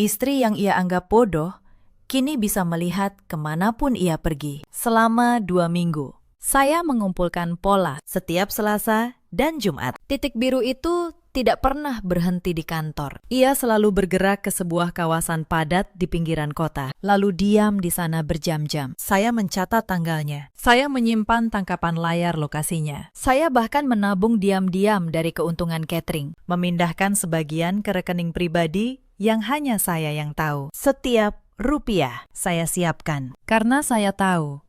A: Istri yang ia anggap bodoh, kini bisa melihat kemanapun ia pergi. Selama 2 minggu, saya mengumpulkan pola setiap Selasa dan Jumat. Titik biru itu tidak pernah berhenti di kantor. Ia selalu bergerak ke sebuah kawasan padat di pinggiran kota, lalu diam di sana berjam-jam. Saya mencatat tanggalnya. Saya menyimpan tangkapan layar lokasinya. Saya bahkan menabung diam-diam dari keuntungan catering, memindahkan sebagian ke rekening pribadi yang hanya saya yang tahu. Setiap rupiah saya siapkan, karena saya tahu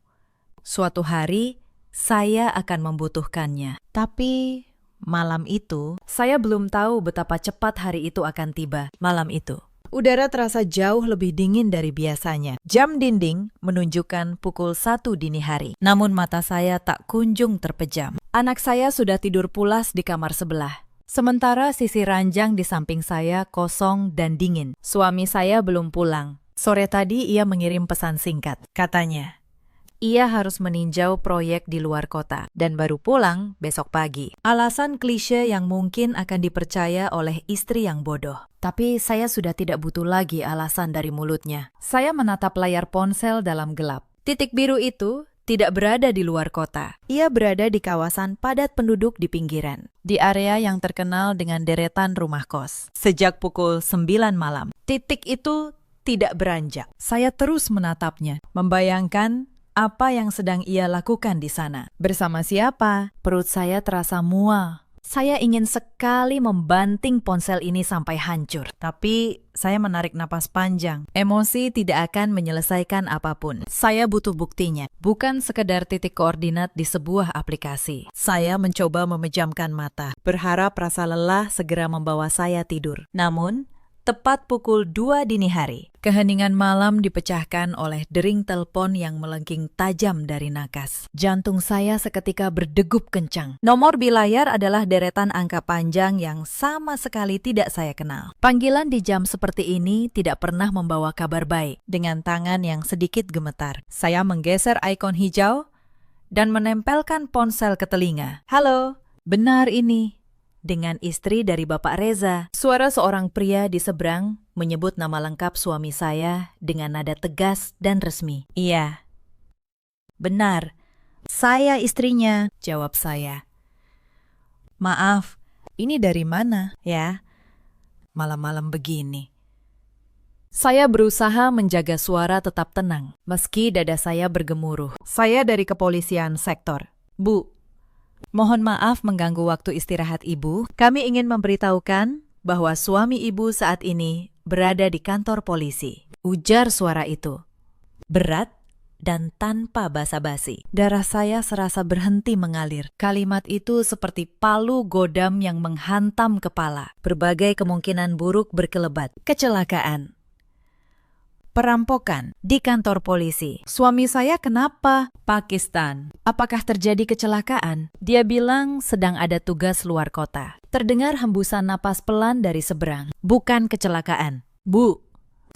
A: suatu hari saya akan membutuhkannya. Tapi malam itu, saya belum tahu betapa cepat hari itu akan tiba. Malam itu, udara terasa jauh lebih dingin dari biasanya. Jam dinding menunjukkan pukul 1 dini hari. Namun mata saya tak kunjung terpejam. Anak saya sudah tidur pulas di kamar sebelah. Sementara sisi ranjang di samping saya kosong dan dingin. Suami saya belum pulang. Sore tadi ia mengirim pesan singkat. Katanya, ia harus meninjau proyek di luar kota dan baru pulang besok pagi. Alasan klise yang mungkin akan dipercaya oleh istri yang bodoh. Tapi saya sudah tidak butuh lagi alasan dari mulutnya. Saya menatap layar ponsel dalam gelap. Titik biru itu tidak berada di luar kota. Ia berada di kawasan padat penduduk di pinggiran, di area yang terkenal dengan deretan rumah kos. Sejak pukul 9 malam, titik itu tidak beranjak. Saya terus menatapnya, membayangkan apa yang sedang ia lakukan di sana. Bersama siapa? Perut saya terasa mual. Saya ingin sekali membanting ponsel ini sampai hancur. Tapi saya menarik napas panjang. Emosi tidak akan menyelesaikan apapun. Saya butuh buktinya, bukan sekedar titik koordinat di sebuah aplikasi. Saya mencoba memejamkan mata, berharap rasa lelah segera membawa saya tidur. Namun, tepat pukul 2 dini hari, keheningan malam dipecahkan oleh dering telepon yang melengking tajam dari nakas. Jantung saya seketika berdegup kencang. Nomor di layar adalah deretan angka panjang yang sama sekali tidak saya kenal. Panggilan di jam seperti ini tidak pernah membawa kabar baik. Dengan tangan yang sedikit gemetar, saya menggeser ikon hijau dan menempelkan ponsel ke telinga. Halo, benar ini. Dengan istri dari Bapak Reza. Suara seorang pria di seberang menyebut nama lengkap suami saya dengan nada tegas dan resmi. Iya. Benar, saya istrinya, jawab saya. Maaf, ini dari mana, ya? Malam-malam begini. Saya berusaha menjaga suara tetap tenang, meski dada saya bergemuruh. Saya dari kepolisian sektor. Bu, mohon maaf mengganggu waktu istirahat ibu. Kami ingin memberitahukan bahwa suami ibu saat ini berada di kantor polisi. Ujar suara itu. Berat dan tanpa basa-basi. Darah saya serasa berhenti mengalir. Kalimat itu seperti palu godam yang menghantam kepala. Berbagai kemungkinan buruk berkelebat. Kecelakaan. Perampokan di kantor polisi. Suami saya kenapa? Pakistan. Apakah terjadi kecelakaan? Dia bilang sedang ada tugas luar kota. Terdengar hembusan napas pelan dari seberang. Bukan kecelakaan. Bu,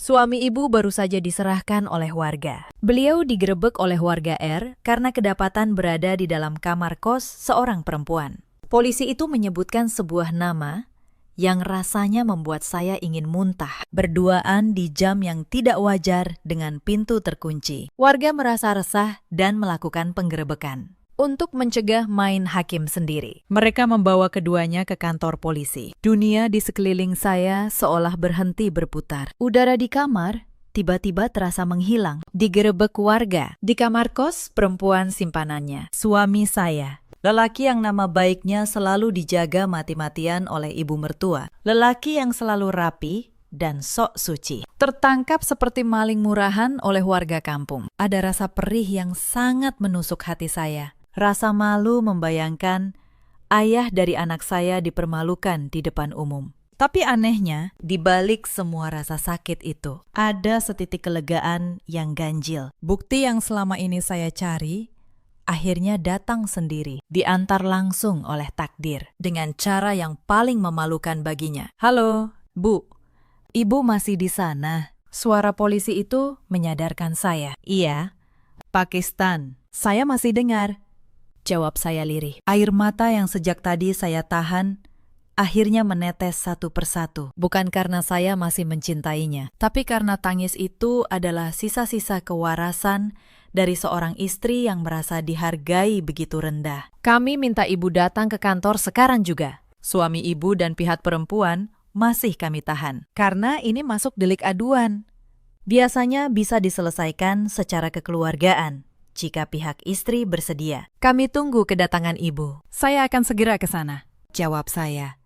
A: suami ibu baru saja diserahkan oleh warga. Beliau digerebek oleh warga R karena kedapatan berada di dalam kamar kos seorang perempuan. Polisi itu menyebutkan sebuah nama yang rasanya membuat saya ingin muntah. Berduaan di jam yang tidak wajar dengan pintu terkunci. Warga merasa resah dan melakukan penggerebekan. Untuk mencegah main hakim sendiri, mereka membawa keduanya ke kantor polisi. Dunia di sekeliling saya seolah berhenti berputar. Udara di kamar tiba-tiba terasa menghilang. Digerebek warga. Di kamar kos, perempuan simpanannya. Suami saya. Lelaki yang nama baiknya selalu dijaga mati-matian oleh ibu mertua. Lelaki yang selalu rapi dan sok suci. Tertangkap seperti maling murahan oleh warga kampung. Ada rasa perih yang sangat menusuk hati saya. Rasa malu membayangkan ayah dari anak saya dipermalukan di depan umum. Tapi anehnya, di balik semua rasa sakit itu, ada setitik kelegaan yang ganjil. Bukti yang selama ini saya cari akhirnya datang sendiri, diantar langsung oleh takdir, dengan cara yang paling memalukan baginya. Halo, Bu, ibu masih di sana? Suara polisi itu menyadarkan saya. Iya, Pakistan. Saya masih dengar, jawab saya lirih. Air mata yang sejak tadi saya tahan, akhirnya menetes satu persatu. Bukan karena saya masih mencintainya, tapi karena tangis itu adalah sisa-sisa kewarasan dari seorang istri yang merasa dihargai begitu rendah. Kami minta ibu datang ke kantor sekarang juga. Suami ibu dan pihak perempuan masih kami tahan, karena ini masuk delik aduan. Biasanya bisa diselesaikan secara kekeluargaan, jika pihak istri bersedia. Kami tunggu kedatangan ibu. Saya akan segera ke sana, jawab saya.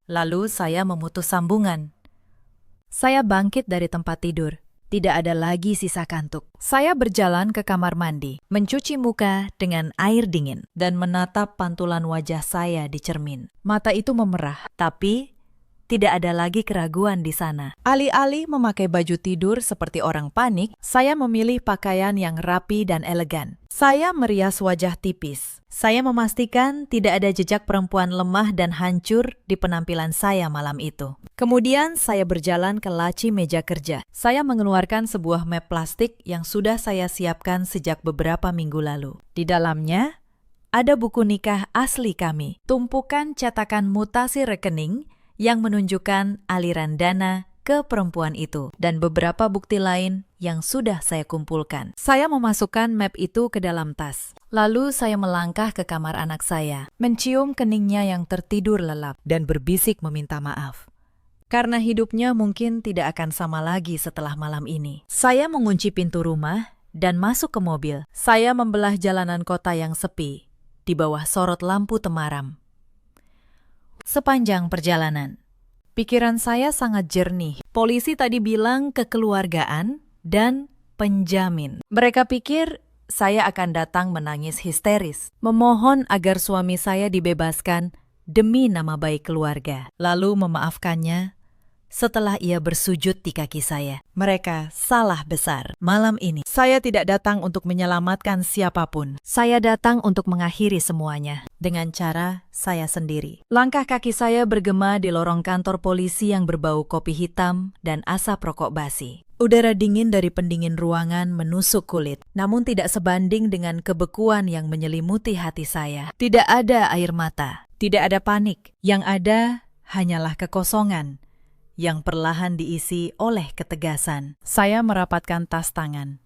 A: Lalu saya memutus sambungan. Saya bangkit dari tempat tidur. Tidak ada lagi sisa kantuk. Saya berjalan ke kamar mandi, mencuci muka dengan air dingin, dan menatap pantulan wajah saya di cermin. Mata itu memerah, tapi Tidak ada lagi keraguan di sana.
B: Alih-alih memakai baju tidur seperti orang panik, saya memilih pakaian yang rapi dan elegan. Saya merias wajah tipis.
A: Saya memastikan tidak ada jejak perempuan lemah dan hancur di penampilan saya malam itu. Kemudian saya berjalan ke laci meja kerja. Saya mengeluarkan sebuah map plastik yang sudah saya siapkan sejak beberapa minggu lalu. Di dalamnya ada buku nikah asli kami, tumpukan cetakan mutasi rekening yang menunjukkan aliran dana ke perempuan itu, dan beberapa bukti lain yang sudah saya kumpulkan. Saya memasukkan map itu ke dalam tas. Lalu saya melangkah ke kamar anak saya, mencium keningnya yang tertidur lelap, dan berbisik meminta maaf. Karena hidupnya mungkin tidak akan sama lagi setelah malam ini. Saya mengunci pintu rumah dan masuk ke mobil. Saya membelah jalanan kota yang sepi, di bawah sorot lampu temaram. Sepanjang perjalanan, pikiran saya sangat jernih. Polisi tadi bilang kekeluargaan dan penjamin. Mereka pikir saya akan datang menangis histeris, memohon agar suami saya dibebaskan demi nama baik keluarga, lalu memaafkannya setelah ia bersujud di kaki saya. Mereka salah besar. Malam ini, saya tidak datang untuk menyelamatkan siapapun. Saya datang untuk mengakhiri semuanya dengan cara saya sendiri. Langkah kaki saya bergema di lorong kantor polisi yang berbau kopi hitam dan asap rokok basi. Udara dingin dari pendingin ruangan menusuk kulit, namun tidak sebanding dengan kebekuan yang menyelimuti hati saya. Tidak ada air mata, tidak ada panik. Yang ada hanyalah kekosongan yang perlahan diisi oleh ketegasan. Saya merapatkan tas tangan,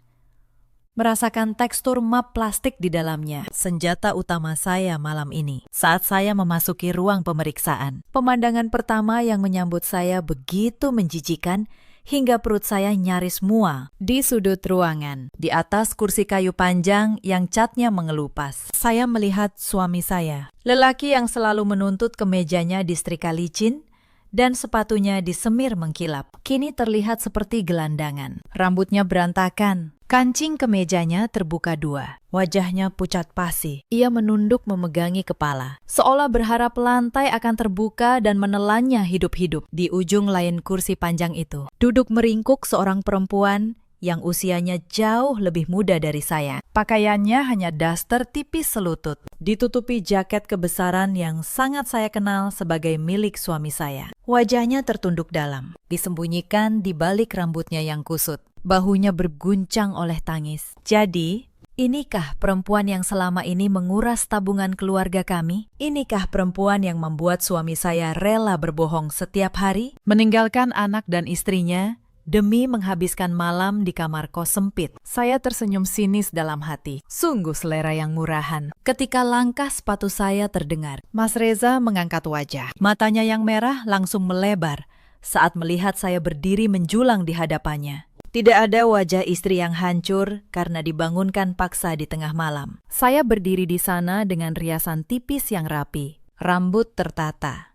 A: merasakan tekstur map plastik di dalamnya. Senjata utama saya malam ini. Saat saya memasuki ruang pemeriksaan, pemandangan pertama yang menyambut saya begitu menjijikan hingga perut saya nyaris mual. Di sudut ruangan, di atas kursi kayu panjang yang catnya mengelupas, saya melihat suami saya, lelaki yang selalu menuntut kemejanya disetrika licin dan sepatunya disemir mengkilap. Kini terlihat seperti gelandangan. Rambutnya berantakan. Kancing kemejanya terbuka dua. Wajahnya pucat pasi. Ia menunduk memegangi kepala, seolah berharap lantai akan terbuka dan menelannya hidup-hidup. Di ujung lain kursi panjang itu, duduk meringkuk seorang perempuan yang usianya jauh lebih muda dari saya. Pakaiannya hanya daster tipis selutut, ditutupi jaket kebesaran yang sangat saya kenal sebagai milik suami saya. Wajahnya tertunduk dalam, disembunyikan di balik rambutnya yang kusut. Bahunya berguncang oleh tangis. Jadi, inikah perempuan yang selama ini menguras tabungan keluarga kami? Inikah perempuan yang membuat suami saya rela berbohong setiap hari, meninggalkan anak dan istrinya demi menghabiskan malam di kamar kos sempit? Saya tersenyum sinis dalam hati. Sungguh selera yang murahan. Ketika langkah sepatu saya terdengar, Mas Reza mengangkat wajah. Matanya yang merah langsung melebar saat melihat saya berdiri menjulang di hadapannya. Tidak ada wajah istri yang hancur karena dibangunkan paksa di tengah malam. Saya berdiri di sana dengan riasan tipis yang rapi, rambut tertata,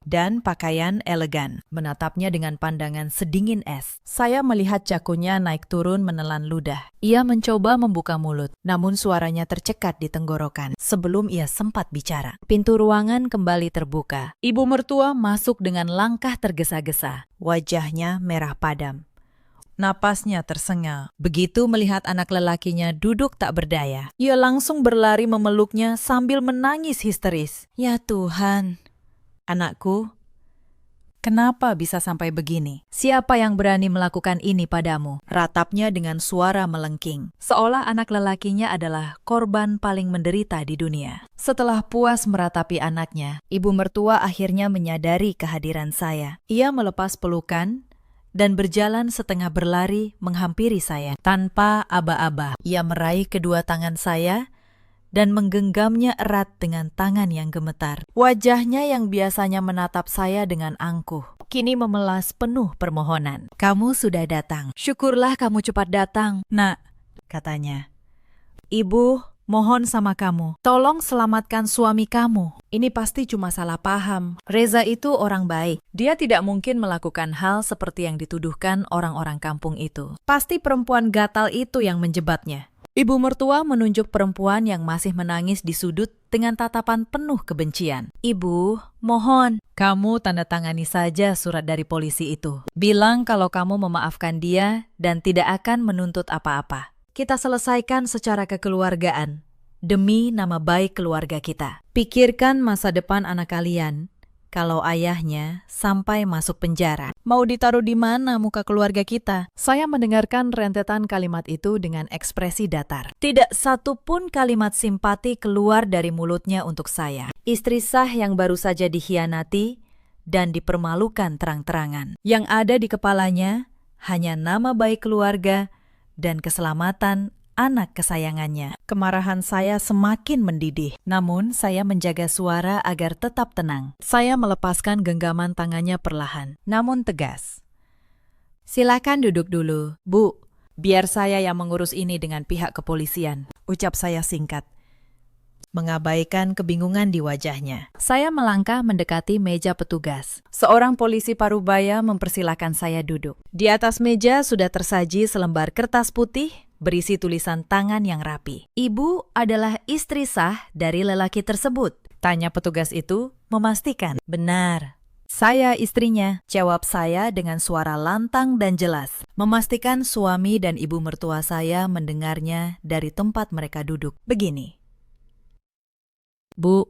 A: dan pakaian elegan, menatapnya dengan pandangan sedingin es. Saya melihat cakunya naik turun menelan ludah. Ia mencoba membuka mulut, namun suaranya tercekat di tenggorokan sebelum ia sempat bicara. Pintu ruangan kembali terbuka. Ibu mertua masuk dengan langkah tergesa-gesa. Wajahnya merah padam. Napasnya tersengal. Begitu melihat anak lelakinya duduk tak berdaya, ia langsung berlari memeluknya sambil menangis histeris. Ya Tuhan, anakku, kenapa bisa sampai begini? Siapa yang berani melakukan ini padamu? Ratapnya dengan suara melengking, seolah anak lelakinya adalah korban paling menderita di dunia. Setelah puas meratapi anaknya, ibu mertua akhirnya menyadari kehadiran saya. Ia melepas pelukan dan berjalan setengah berlari menghampiri saya. Tanpa aba-aba, ia meraih kedua tangan saya dan menggenggamnya erat dengan tangan yang gemetar. Wajahnya yang biasanya menatap saya dengan angkuh, kini memelas penuh permohonan. Kamu sudah datang. Syukurlah kamu cepat datang, Nak, katanya. Ibu, mohon sama kamu, tolong selamatkan suami kamu. Ini pasti cuma salah paham. Reza itu orang baik. Dia tidak mungkin melakukan hal seperti yang dituduhkan orang-orang kampung itu. Pasti perempuan gatal itu yang menjebaknya. Ibu mertua menunjuk perempuan yang masih menangis di sudut dengan tatapan penuh kebencian. Ibu, mohon. Kamu tanda tangani saja surat dari polisi itu. Bilang kalau kamu memaafkan dia dan tidak akan menuntut apa-apa. Kita selesaikan secara kekeluargaan. Demi nama baik keluarga kita. Pikirkan masa depan anak kalian. Kalau ayahnya sampai masuk penjara, mau ditaruh di mana muka keluarga kita? Saya mendengarkan rentetan kalimat itu dengan ekspresi datar. Tidak satu pun kalimat simpati keluar dari mulutnya untuk saya. Istri sah yang baru saja dikhianati dan dipermalukan terang-terangan. Yang ada di kepalanya hanya nama baik keluarga dan keselamatan anak kesayangannya. Kemarahan saya semakin mendidih. Namun, saya menjaga suara agar tetap tenang. Saya melepaskan genggaman tangannya perlahan, namun tegas. Silakan duduk dulu, Bu. Biar saya yang mengurus ini dengan pihak kepolisian. Ucap saya singkat, mengabaikan kebingungan di wajahnya. Saya melangkah mendekati meja petugas. Seorang polisi parubaya mempersilahkan saya duduk. Di atas meja sudah tersaji selembar kertas putih berisi tulisan tangan yang rapi. Ibu adalah istri sah dari lelaki tersebut. Tanya petugas itu, memastikan. Benar. Saya istrinya, jawab saya dengan suara lantang dan jelas. Memastikan suami dan ibu mertua saya mendengarnya dari tempat mereka duduk. Begini. Bu,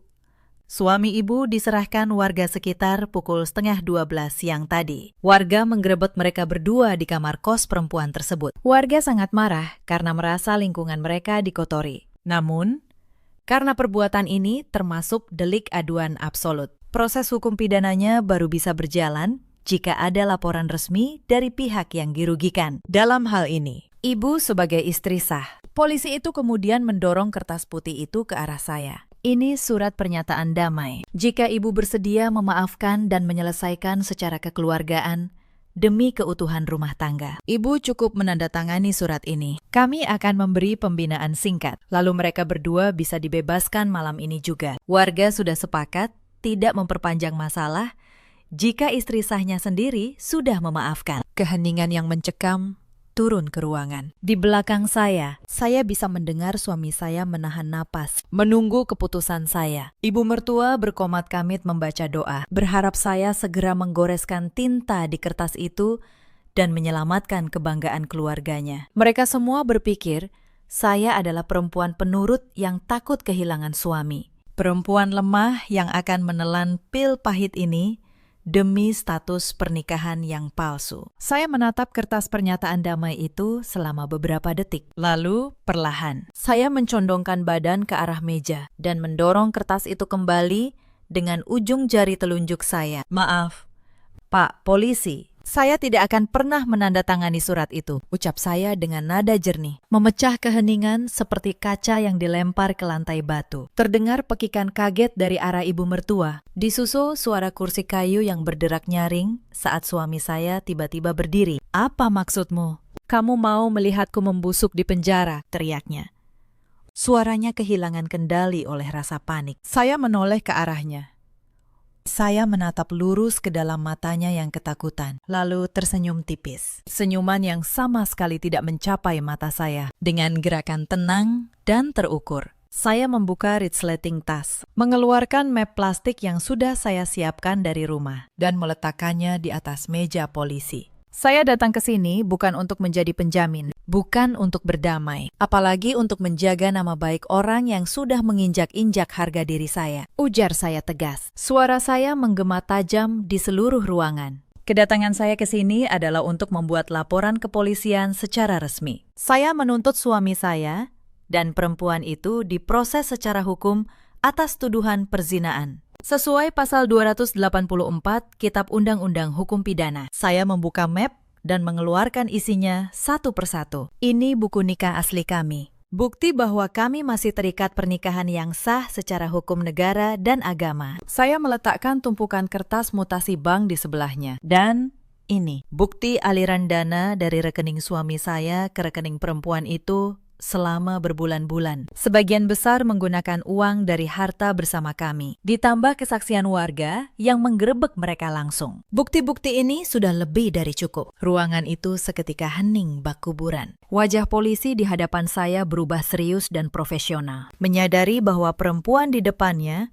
A: suami ibu diserahkan warga sekitar pukul 11:30 siang tadi. Warga menggerebek mereka berdua di kamar kos perempuan tersebut. Warga sangat marah karena merasa lingkungan mereka dikotori. Namun, karena perbuatan ini termasuk delik aduan absolut. Proses hukum pidananya baru bisa berjalan jika ada laporan resmi dari pihak yang dirugikan. Dalam hal ini, ibu sebagai istri sah. Polisi itu kemudian mendorong kertas putih itu ke arah saya. Ini surat pernyataan damai. Jika ibu bersedia memaafkan dan menyelesaikan secara kekeluargaan demi keutuhan rumah tangga, ibu cukup menandatangani surat ini. Kami akan memberi pembinaan singkat, lalu mereka berdua bisa dibebaskan malam ini juga. Warga sudah sepakat tidak memperpanjang masalah jika istri sahnya sendiri sudah memaafkan. Keheningan yang mencekam turun ke ruangan. Di belakang saya bisa mendengar suami saya menahan napas, menunggu keputusan saya. Ibu mertua berkomat kamit membaca doa, berharap saya segera menggoreskan tinta di kertas itu dan menyelamatkan kebanggaan keluarganya. Mereka semua berpikir saya adalah perempuan penurut yang takut kehilangan suami. Perempuan lemah yang akan menelan pil pahit ini demi status pernikahan yang palsu. Saya menatap kertas pernyataan damai itu selama beberapa detik. Lalu, perlahan, saya mencondongkan badan ke arah meja dan mendorong kertas itu kembali dengan ujung jari telunjuk saya. Maaf, Pak Polisi, saya tidak akan pernah menandatangani surat itu, ucap saya dengan nada jernih, memecah keheningan seperti kaca yang dilempar ke lantai batu. Terdengar pekikan kaget dari arah ibu mertua, disusul suara kursi kayu yang berderak nyaring saat suami saya tiba-tiba berdiri. Apa maksudmu? Kamu mau melihatku membusuk di penjara, teriaknya. Suaranya kehilangan kendali oleh rasa panik. Saya menoleh ke arahnya. Saya menatap lurus ke dalam matanya yang ketakutan, lalu tersenyum tipis. Senyuman yang sama sekali tidak mencapai mata saya. Dengan gerakan tenang dan terukur, saya membuka resleting tas, mengeluarkan map plastik yang sudah saya siapkan dari rumah, dan meletakkannya di atas meja polisi. Saya datang ke sini bukan untuk menjadi penjamin, bukan untuk berdamai, apalagi untuk menjaga nama baik orang yang sudah menginjak-injak harga diri saya. Ujar saya tegas. Suara saya menggema tajam di seluruh ruangan. Kedatangan saya ke sini adalah untuk membuat laporan kepolisian secara resmi. Saya menuntut suami saya dan perempuan itu diproses secara hukum atas tuduhan perzinaan. Sesuai pasal 284 Kitab Undang-Undang Hukum Pidana, saya membuka map dan mengeluarkan isinya satu persatu. Ini buku nikah asli kami. Bukti bahwa kami masih terikat pernikahan yang sah secara hukum negara dan agama. Saya meletakkan tumpukan kertas mutasi bank di sebelahnya. Dan ini, bukti aliran dana dari rekening suami saya ke rekening perempuan itu selama berbulan-bulan. Sebagian besar menggunakan uang dari harta bersama kami, ditambah kesaksian warga yang menggerebek mereka langsung. Bukti-bukti ini sudah lebih dari cukup. Ruangan itu seketika hening bak kuburan. Wajah polisi di hadapan saya berubah serius dan profesional. Menyadari bahwa perempuan di depannya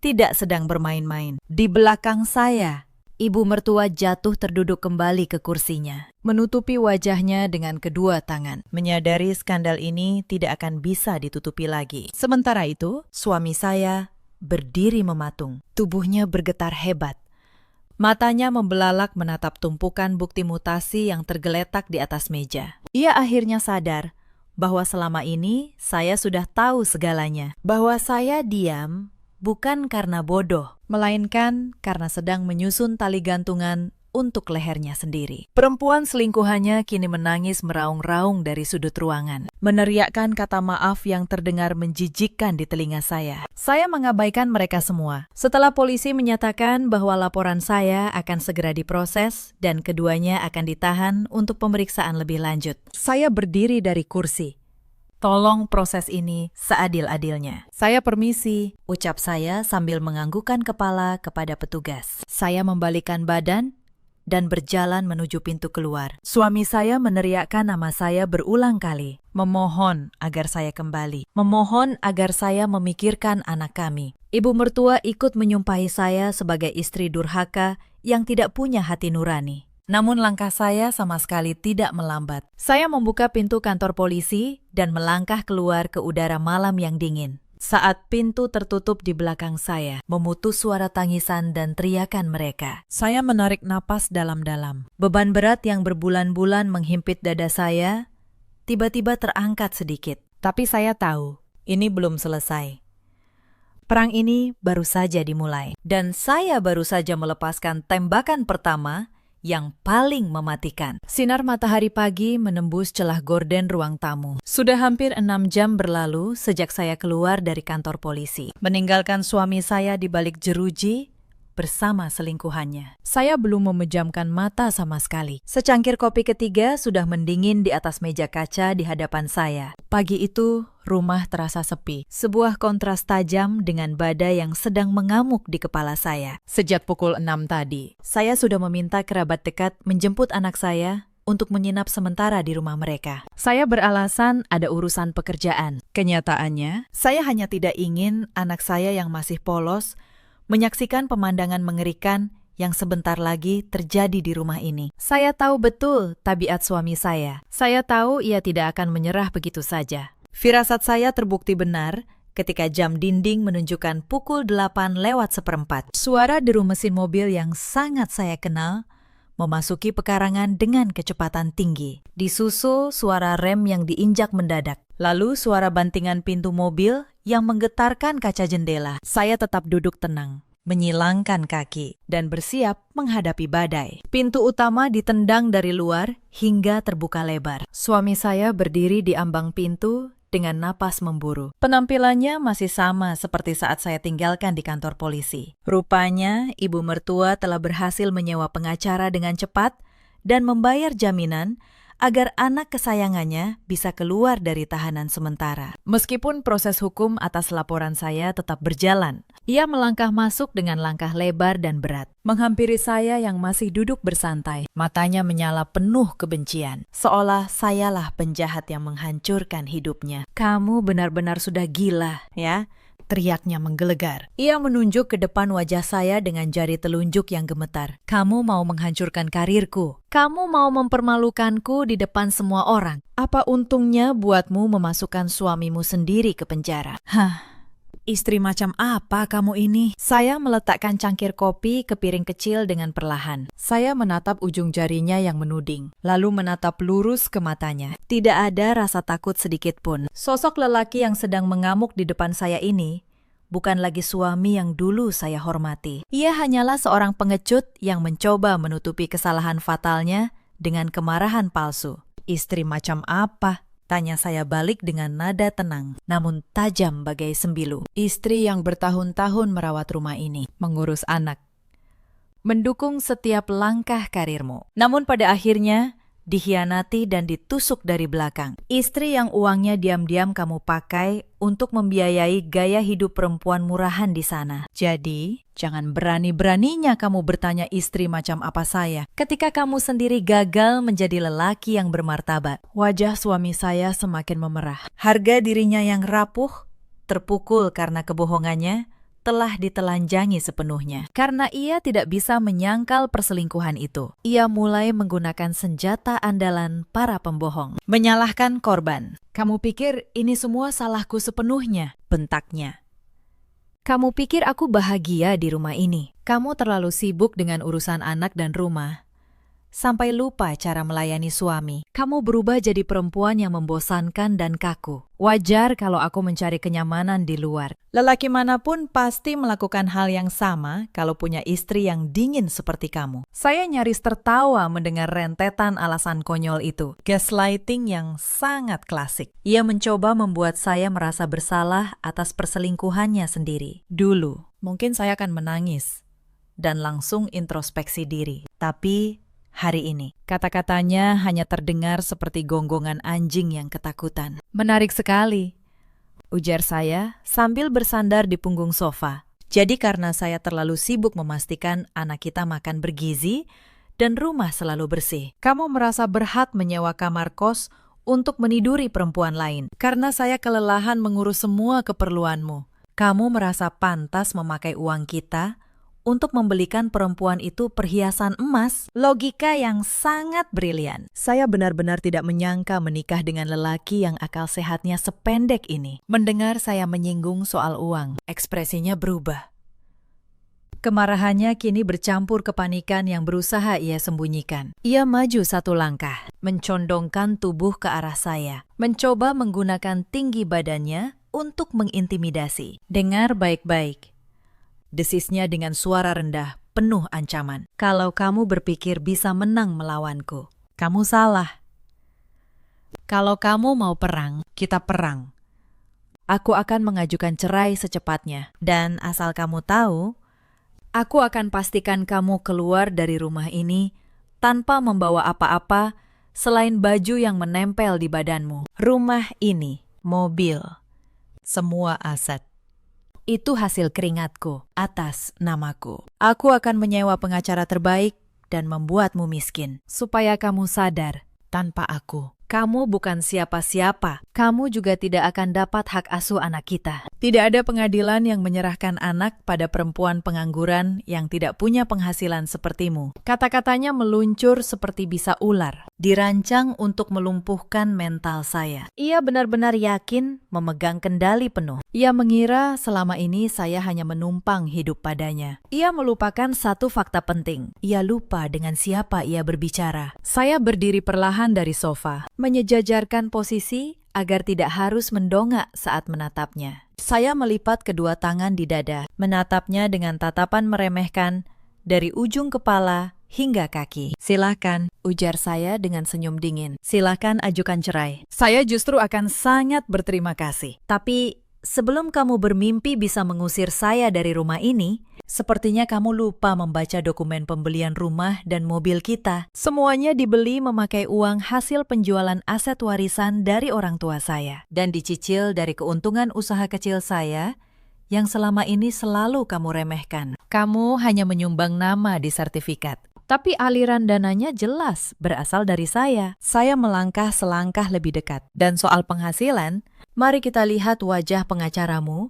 A: tidak sedang bermain-main. Di belakang saya, ibu mertua jatuh terduduk kembali ke kursinya, menutupi wajahnya dengan kedua tangan. Menyadari skandal ini tidak akan bisa ditutupi lagi. Sementara itu, suami saya berdiri mematung. Tubuhnya bergetar hebat. Matanya membelalak menatap tumpukan bukti mutasi yang tergeletak di atas meja. Ia akhirnya sadar bahwa selama ini saya sudah tahu segalanya. Bahwa saya diam bukan karena bodoh, melainkan karena sedang menyusun tali gantungan untuk lehernya sendiri. Perempuan selingkuhannya kini menangis meraung-raung dari sudut ruangan, meneriakkan kata maaf yang terdengar menjijikkan di telinga saya. Saya mengabaikan mereka semua. Setelah polisi menyatakan bahwa laporan saya akan segera diproses dan keduanya akan ditahan untuk pemeriksaan lebih lanjut, saya berdiri dari kursi. Tolong proses ini seadil-adilnya. Saya permisi, ucap saya sambil menganggukkan kepala kepada petugas. Saya membalikkan badan dan berjalan menuju pintu keluar. Suami saya meneriakkan nama saya berulang kali, memohon agar saya kembali, memohon agar saya memikirkan anak kami. Ibu mertua ikut menyumpahi saya sebagai istri durhaka yang tidak punya hati nurani. Namun langkah saya sama sekali tidak melambat. Saya membuka pintu kantor polisi dan melangkah keluar ke udara malam yang dingin. Saat pintu tertutup di belakang saya, memutus suara tangisan dan teriakan mereka. Saya menarik napas dalam-dalam. Beban berat yang berbulan-bulan menghimpit dada saya, tiba-tiba terangkat sedikit. Tapi saya tahu, ini belum selesai. Perang ini baru saja dimulai. Dan saya baru saja melepaskan tembakan pertama yang paling mematikan. Sinar matahari pagi menembus celah gorden ruang tamu. Sudah hampir 6 jam berlalu sejak saya keluar dari kantor polisi, meninggalkan suami saya di balik jeruji bersama selingkuhannya. Saya belum memejamkan mata sama sekali. Secangkir kopi ketiga sudah mendingin di atas meja kaca di hadapan saya. Pagi itu, rumah terasa sepi. Sebuah kontras tajam dengan badai yang sedang mengamuk di kepala saya. Sejak pukul 6 tadi, saya sudah meminta kerabat dekat menjemput anak saya untuk menginap sementara di rumah mereka. Saya beralasan ada urusan pekerjaan. Kenyataannya, saya hanya tidak ingin anak saya yang masih polos menyaksikan pemandangan mengerikan yang sebentar lagi terjadi di rumah ini. Saya tahu betul tabiat suami saya. Saya tahu ia tidak akan menyerah begitu saja. Firasat saya terbukti benar ketika jam dinding menunjukkan pukul 8:04. Suara deru mesin mobil yang sangat saya kenal memasuki pekarangan dengan kecepatan tinggi. Disusul suara rem yang diinjak mendadak. Lalu suara bantingan pintu mobil yang menggetarkan kaca jendela. Saya tetap duduk tenang, menyilangkan kaki, dan bersiap menghadapi badai. Pintu utama ditendang dari luar hingga terbuka lebar. Suami saya berdiri di ambang pintu dengan napas memburu. Penampilannya masih sama seperti saat saya tinggalkan di kantor polisi. Rupanya, ibu mertua telah berhasil menyewa pengacara dengan cepat dan membayar jaminan agar anak kesayangannya bisa keluar dari tahanan sementara. Meskipun proses hukum atas laporan saya tetap berjalan, ia melangkah masuk dengan langkah lebar dan berat, menghampiri saya yang masih duduk bersantai. Matanya menyala penuh kebencian, seolah sayalah penjahat yang menghancurkan hidupnya. Kamu benar-benar sudah gila, ya? Teriaknya menggelegar. Ia menunjuk ke depan wajah saya dengan jari telunjuk yang gemetar. Kamu mau menghancurkan karirku. Kamu mau mempermalukanku di depan semua orang. Apa untungnya buatmu memasukkan suamimu sendiri ke penjara? Hah, istri macam apa kamu ini? Saya meletakkan cangkir kopi ke piring kecil dengan perlahan. Saya menatap ujung jarinya yang menuding, lalu menatap lurus ke matanya. Tidak ada rasa takut sedikit pun. Sosok lelaki yang sedang mengamuk di depan saya ini bukan lagi suami yang dulu saya hormati. Ia hanyalah seorang pengecut yang mencoba menutupi kesalahan fatalnya dengan kemarahan palsu. Istri macam apa? Tanya saya balik dengan nada tenang, namun tajam bagai sembilu. Istri yang bertahun-tahun merawat rumah ini, mengurus anak, mendukung setiap langkah karirmu. Namun pada akhirnya, dikhianati dan ditusuk dari belakang. Istri yang uangnya diam-diam kamu pakai untuk membiayai gaya hidup perempuan murahan di sana.
B: Jadi, jangan berani-beraninya kamu bertanya istri macam apa saya.
A: Ketika kamu sendiri gagal menjadi lelaki yang bermartabat.
B: Wajah suami saya semakin memerah.
A: Harga dirinya yang rapuh, terpukul karena kebohongannya, telah ditelanjangi sepenuhnya. Karena ia tidak bisa menyangkal perselingkuhan itu, ia mulai menggunakan senjata andalan para pembohong. Menyalahkan korban.
B: Kamu pikir ini semua salahku sepenuhnya?
A: Bentaknya. Kamu pikir aku bahagia di rumah ini?
B: Kamu terlalu sibuk dengan urusan anak dan rumah, sampai lupa cara melayani suami.
A: Kamu berubah jadi perempuan yang membosankan dan kaku.
B: Wajar kalau aku mencari kenyamanan di luar. Lelaki manapun pasti melakukan hal yang sama kalau punya istri yang dingin seperti kamu. Saya nyaris tertawa mendengar rentetan alasan konyol itu. Gaslighting yang sangat klasik.
A: Ia mencoba membuat saya merasa bersalah atas perselingkuhannya sendiri.
B: Dulu, mungkin saya akan menangis dan langsung introspeksi diri. Tapi hari ini, kata-katanya hanya terdengar seperti gonggongan anjing yang ketakutan.
A: Menarik sekali,
B: ujar saya sambil bersandar di punggung sofa.
A: Jadi karena saya terlalu sibuk memastikan anak kita makan bergizi dan rumah selalu bersih.
B: Kamu merasa berhak menyewa kamar kos untuk meniduri perempuan lain. Karena saya kelelahan mengurus semua keperluanmu.
A: Kamu merasa pantas memakai uang kita untuk membelikan perempuan itu perhiasan emas.
B: Logika yang sangat brilian. Saya benar-benar tidak menyangka menikah dengan lelaki yang akal sehatnya sependek ini. Mendengar saya menyinggung soal uang, ekspresinya berubah.
A: Kemarahannya kini bercampur kepanikan yang berusaha ia sembunyikan. Ia maju satu langkah, mencondongkan tubuh ke arah saya, mencoba menggunakan tinggi badannya untuk mengintimidasi.
B: Dengar baik-baik. Desisnya dengan suara rendah, penuh ancaman.
A: Kalau kamu berpikir bisa menang melawanku,
B: kamu salah. Kalau kamu mau perang, kita perang. Aku akan mengajukan cerai secepatnya.
A: Dan asal kamu tahu, aku akan pastikan kamu keluar dari rumah ini tanpa membawa apa-apa selain baju yang menempel di badanmu. Rumah ini, mobil, semua aset. Itu hasil keringatku atas namaku.
B: Aku akan menyewa pengacara terbaik dan membuatmu miskin.
A: Supaya kamu sadar,
B: tanpa aku,
A: kamu bukan siapa-siapa. Kamu juga tidak akan dapat hak asuh anak kita.
B: Tidak ada pengadilan yang menyerahkan anak pada perempuan pengangguran yang tidak punya penghasilan sepertimu. Kata-katanya meluncur seperti bisa ular.
A: Dirancang untuk melumpuhkan mental saya. Ia benar-benar yakin memegang kendali penuh.
B: Ia mengira selama ini saya hanya menumpang hidup padanya.
A: Ia melupakan satu fakta penting. Ia lupa dengan siapa ia berbicara.
B: Saya berdiri perlahan dari sofa, menyejajarkan posisi agar tidak harus mendongak saat menatapnya. Saya melipat kedua tangan di dada, menatapnya dengan tatapan meremehkan dari ujung kepala hingga kaki.
A: Silakan, ujar saya dengan senyum dingin.
B: Silakan ajukan cerai. Saya justru akan sangat berterima kasih.
A: Tapi sebelum kamu bermimpi bisa mengusir saya dari rumah ini,
B: sepertinya kamu lupa membaca dokumen pembelian rumah dan mobil kita. Semuanya dibeli memakai uang hasil penjualan aset warisan dari orang tua saya.
A: Dan dicicil dari keuntungan usaha kecil saya yang selama ini selalu kamu remehkan.
B: Kamu hanya menyumbang nama di sertifikat. Tapi aliran dananya jelas berasal dari saya. Saya melangkah selangkah lebih dekat. Dan soal penghasilan, mari kita lihat wajah pengacaramu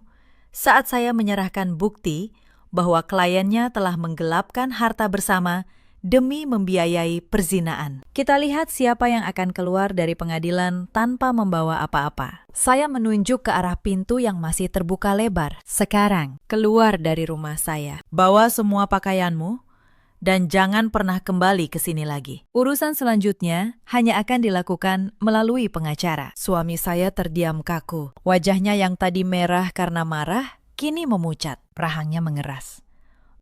B: saat saya menyerahkan bukti bahwa kliennya telah menggelapkan harta bersama demi membiayai perzinaan.
A: Kita lihat siapa yang akan keluar dari pengadilan tanpa membawa apa-apa.
B: Saya menunjuk ke arah pintu yang masih terbuka lebar.
A: Sekarang, keluar dari rumah saya.
B: Bawa semua pakaianmu dan jangan pernah kembali ke sini lagi.
A: Urusan selanjutnya hanya akan dilakukan melalui pengacara.
B: Suami saya terdiam kaku. Wajahnya yang tadi merah karena marah, kini memucat. Rahangnya mengeras.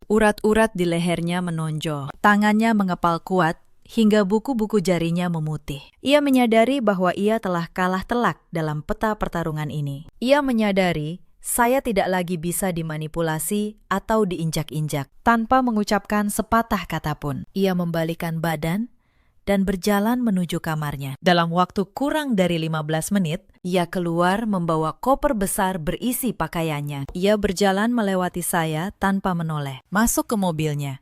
B: Urat-urat di lehernya menonjol. Tangannya mengepal kuat hingga buku-buku jarinya memutih. Ia menyadari bahwa ia telah kalah telak dalam peta pertarungan ini. Ia menyadari saya tidak lagi bisa dimanipulasi atau diinjak-injak. Tanpa mengucapkan sepatah kata pun, ia membalikkan badan
A: dan berjalan menuju kamarnya. Dalam waktu kurang dari 15 menit, ia keluar membawa koper besar berisi pakaiannya. Ia berjalan melewati saya tanpa menoleh, masuk ke mobilnya,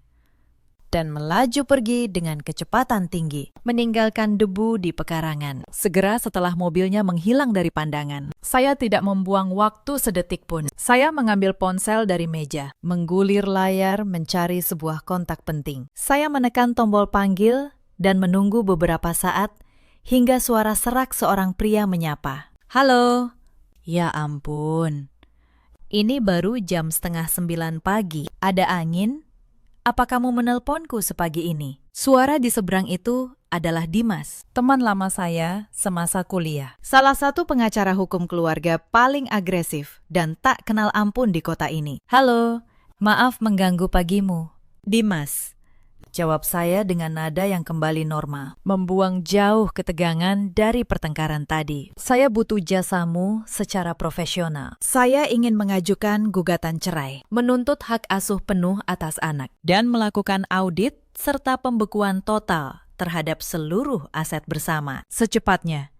A: dan melaju pergi dengan kecepatan tinggi, meninggalkan debu di pekarangan. Segera setelah mobilnya menghilang dari pandangan, saya tidak membuang waktu sedetik pun. Saya mengambil ponsel dari meja, menggulir layar mencari sebuah kontak penting. Saya menekan tombol panggil dan menunggu beberapa saat hingga suara serak seorang pria menyapa. "Halo." Ya ampun. Ini baru jam 8:30 pagi. Ada angin? Apa kamu menelponku sepagi ini? Suara di seberang itu adalah Dimas, teman lama saya semasa kuliah. Salah satu pengacara hukum keluarga paling agresif dan tak kenal ampun di kota ini. "Halo, maaf mengganggu pagimu." "Dimas," jawab saya dengan nada yang kembali normal, membuang jauh ketegangan dari pertengkaran tadi. "Saya butuh jasamu secara profesional. Saya ingin mengajukan gugatan cerai, menuntut hak asuh penuh atas anak, dan melakukan audit serta pembekuan total terhadap seluruh aset bersama secepatnya,